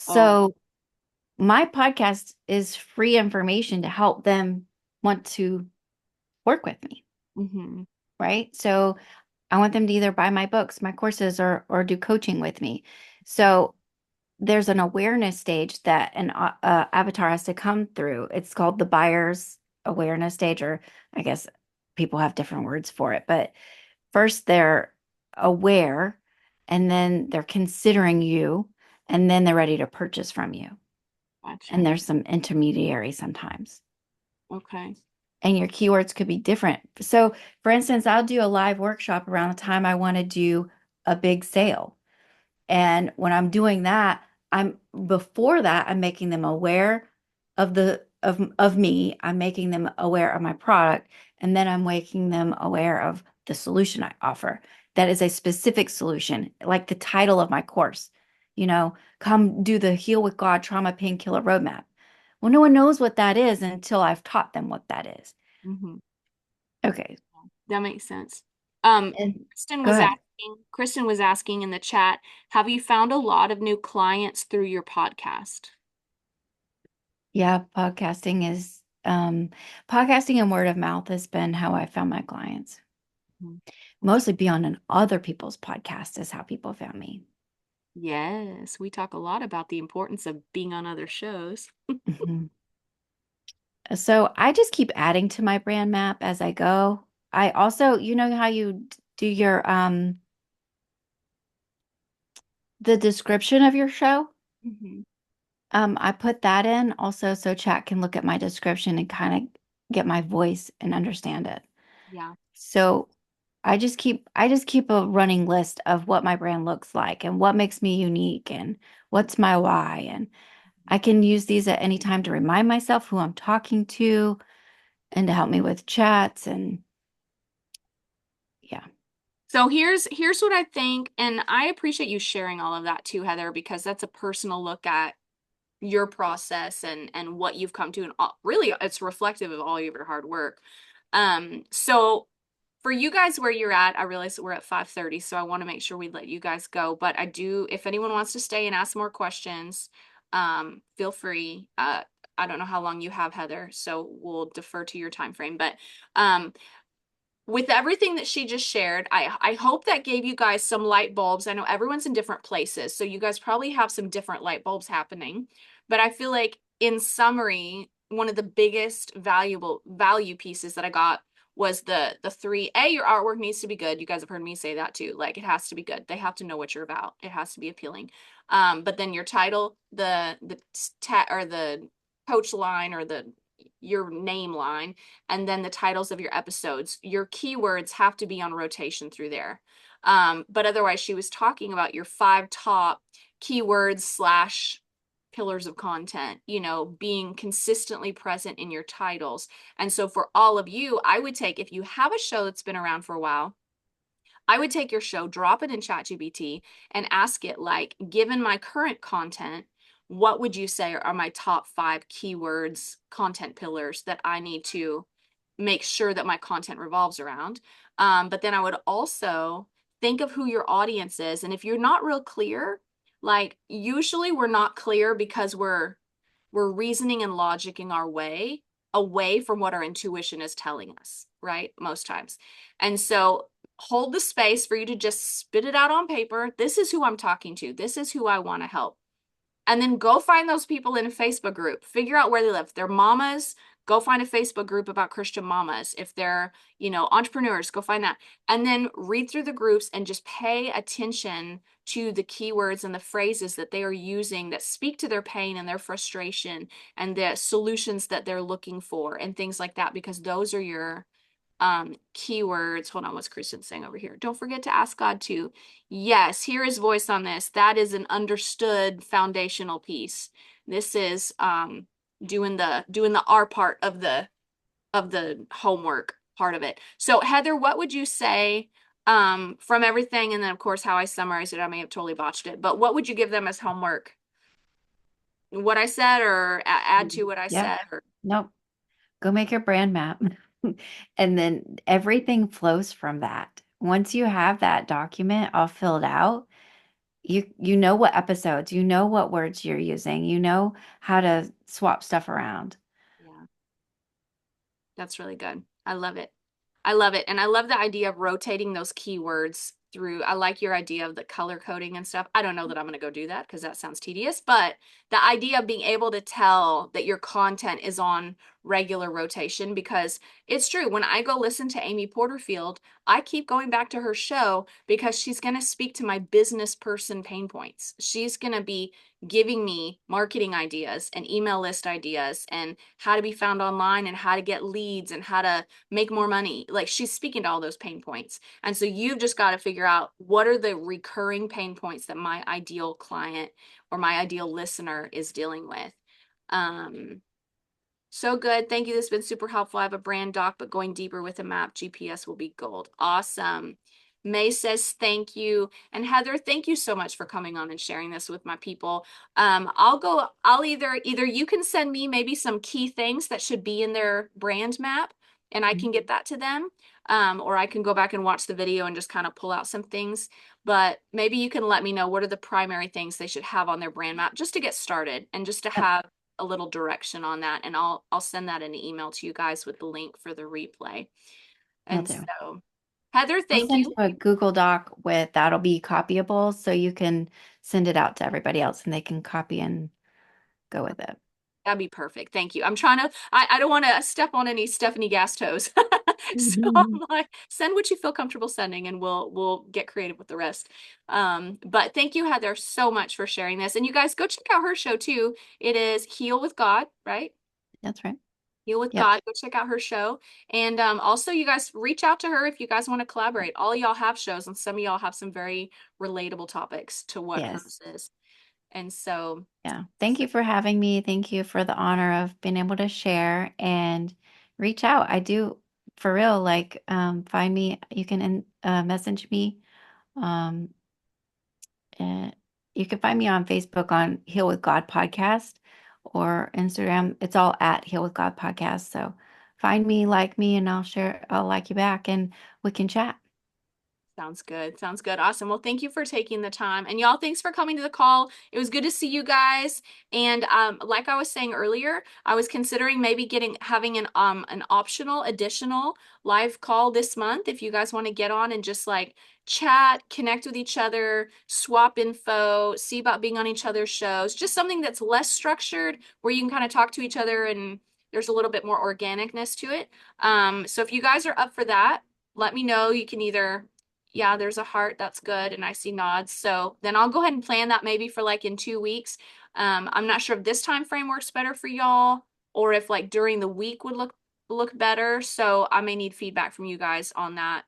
Oh, So my podcast is free information to help them want to work with me, mm-hmm. right? So I want them to either buy my books, my courses, or do coaching with me. So there's an awareness stage that an avatar has to come through. It's called the buyer's awareness stage, or I guess people have different words for it. But first they're aware, and then they're considering you, and then they're ready to purchase from you. And Gotcha. there's some intermediary sometimes. Okay. And your keywords could be different. So, for instance, I'll do a live workshop around the time I want to do a big sale. And when I'm doing that, I'm before that, I'm making them aware of me. I'm making them aware of my product, and then I'm making them aware of the solution I offer. That is a specific solution, like the title of my course. Come do the Heal with God Trauma Painkiller Roadmap. Well, no one knows what that is until I've taught them what that is. Mm-hmm. Okay. That makes sense. And go ahead. Kristen was asking in the chat, have you found a lot of new clients through your podcast? Yeah, podcasting and word of mouth has been how I found my clients. Mhm. That's Mostly be on other people's podcasts is how people found me. Yes, we talk a lot about the importance of being on other shows. Mhm. So I just keep adding to my brand map as I go. I also, how you do your the description of your show? Mhm. I put that in also so chat can look at my description and kind of get my voice and understand it. Yeah. So I just keep a running list of what my brand looks like and what makes me unique and what's my why. And I can use these at any time to remind myself who I'm talking to and to help me with chats and yeah. So here's what I think, and I appreciate you sharing all of that too, Heather, because that's a personal look at your process and what you've come to, and really it's reflective of all of your hard work. So for you guys where you're at, I realize that we're at 5:30, so I want to make sure we let you guys go. But I do, if anyone wants to stay and ask more questions, feel free. I don't know how long you have, Heather, so we'll defer to your time frame. But um, with everything that she just shared, I hope that gave you guys some light bulbs. I know everyone's in different places, so you guys probably have some different light bulbs happening. But I feel like in summary, one of the biggest value pieces that I got was the three. Your artwork needs to be good. You guys have heard me say that too. Like it has to be good. They have to know what you're about. It has to be appealing. But then your title, the coach line or the your name line, and then the titles of your episodes. Your keywords have to be on rotation through there. But otherwise, she was talking about your 5 top keywords slash pillars of content, being consistently present in your titles. And so for all of you, I would take, if you have a show that's been around for a while, I would take your show, drop it in ChatGPT, and ask it, like, given my current content, what would you say are my top 5 keywords, content pillars that I need to make sure that my content revolves around? But then I would also think of who your audience is. And if you're not real clear, like usually we're not clear because we're reasoning and logicking our way away from what our intuition is telling us, right? Most times. And so hold the space for you to just spit it out on paper. This is who I'm talking to. This is who I want to help. And then go find those people in a Facebook group. Figure out where they live. If they're mamas, go find a Facebook group about Christian mamas. If they're, entrepreneurs, go find that. And then read through the groups and just pay attention to the keywords and the phrases that they are using that speak to their pain and their frustration and the solutions that they're looking for and things like that, because those are your keywords. Hold on, what's Kristen saying over here? Don't forget to ask God too. Yes, hear his voice on this. That is an understood foundational piece. This is doing the R part of the homework part of it. So Heather, what would you say from everything, and then of course how I summarized it, I may have totally botched it, but what would you give them as homework? What I said, or add to what I Yeah. said? Or... Nope. Go make your brand map. And then everything flows from that. Once you have that document all filled out, you know what episodes, you know what words you're using, you know how to swap stuff around. Yeah. That's really good. I love it. I love it. And I love the idea of rotating those keywords through. I like your idea of the color coding and stuff. I don't know that I'm going to go do that because that sounds tedious, but the idea of being able to tell that your content is on regular rotation, because it's true. When I go listen to Amy Porterfield, I keep going back to her show because she's going to speak to my business person pain points. She's going to be giving me marketing ideas and email list ideas and how to be found online and how to get leads and how to make more money. Like she's speaking to all those pain points. And so you've just got to figure out what are the recurring pain points that my ideal client or my ideal listener is dealing with. So good. Thank you. This has been super helpful. I have a brand doc, but going deeper with a map, GPS will be gold. Awesome. May says thank you. And Heather, thank you so much for coming on and sharing this with my people. I'll either you can send me maybe some key things that should be in their brand map and I can get that to them. Or I can go back and watch the video and just kind of pull out some things. But maybe you can let me know what are the primary things they should have on their brand map just to get started and just to Yep, have a little direction on that. And I'll send that in an email to you guys with the link for the replay. will And do. so Heather, I'll thank send you. you a Google Doc with that'll be copyable so you can send it out to everybody else and they can copy and go with it. That'd be perfect. Thank you. I don't want to step on any Stephanie Gas toes. So I'm like, send what you feel comfortable sending and we'll get creative with the rest. But thank you, Heather, so much for sharing this. And you guys go check out her show too. It is Heal with God, right? That's right. Heal with Yep. God. Go check out her show. And also you guys reach out to her if you guys want to collaborate. All y'all have shows and some of y'all have some very relatable topics to what hers Yes. is. And so Yeah. Thank you for having me. Thank you for the honor of being able to share and reach out. I do for real, like find me, you can message me. Um and you can find me on Facebook on Heal with God podcast or Instagram. It's all at Heal with God podcast. So find me, like me, and I'll like you back and we can chat. sounds good. Sounds good. Awesome. Well, thank you for taking the time. And y'all, thanks for coming to the call. It was good to see you guys. And like I was saying earlier, I was considering maybe having an optional additional live call this month if you guys want to get on and just like chat, connect with each other, swap info, see about being on each other's shows. Just something that's less structured where you can kind of talk to each other and There's a little bit more organicness to it. So if you guys are up for that, let me know. You can either, yeah, there's a heart. That's good. And I see nods. So then I'll go ahead and plan that maybe for like in 2 weeks. I'm not sure if this time frame works better for y'all or if like during the week would look better. So I may need feedback from you guys on that.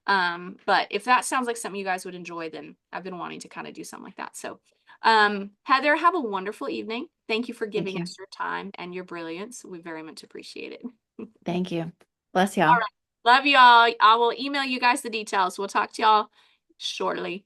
But if that sounds like something you guys would enjoy, then I've been wanting to kind of do something like that. So, Heather, have a wonderful evening. Thank you for Thank giving you. us your time and your brilliance. We very much appreciate it. Thank you. Bless All y'all. right. Love y'all. I will email you guys the details. We'll talk to y'all shortly.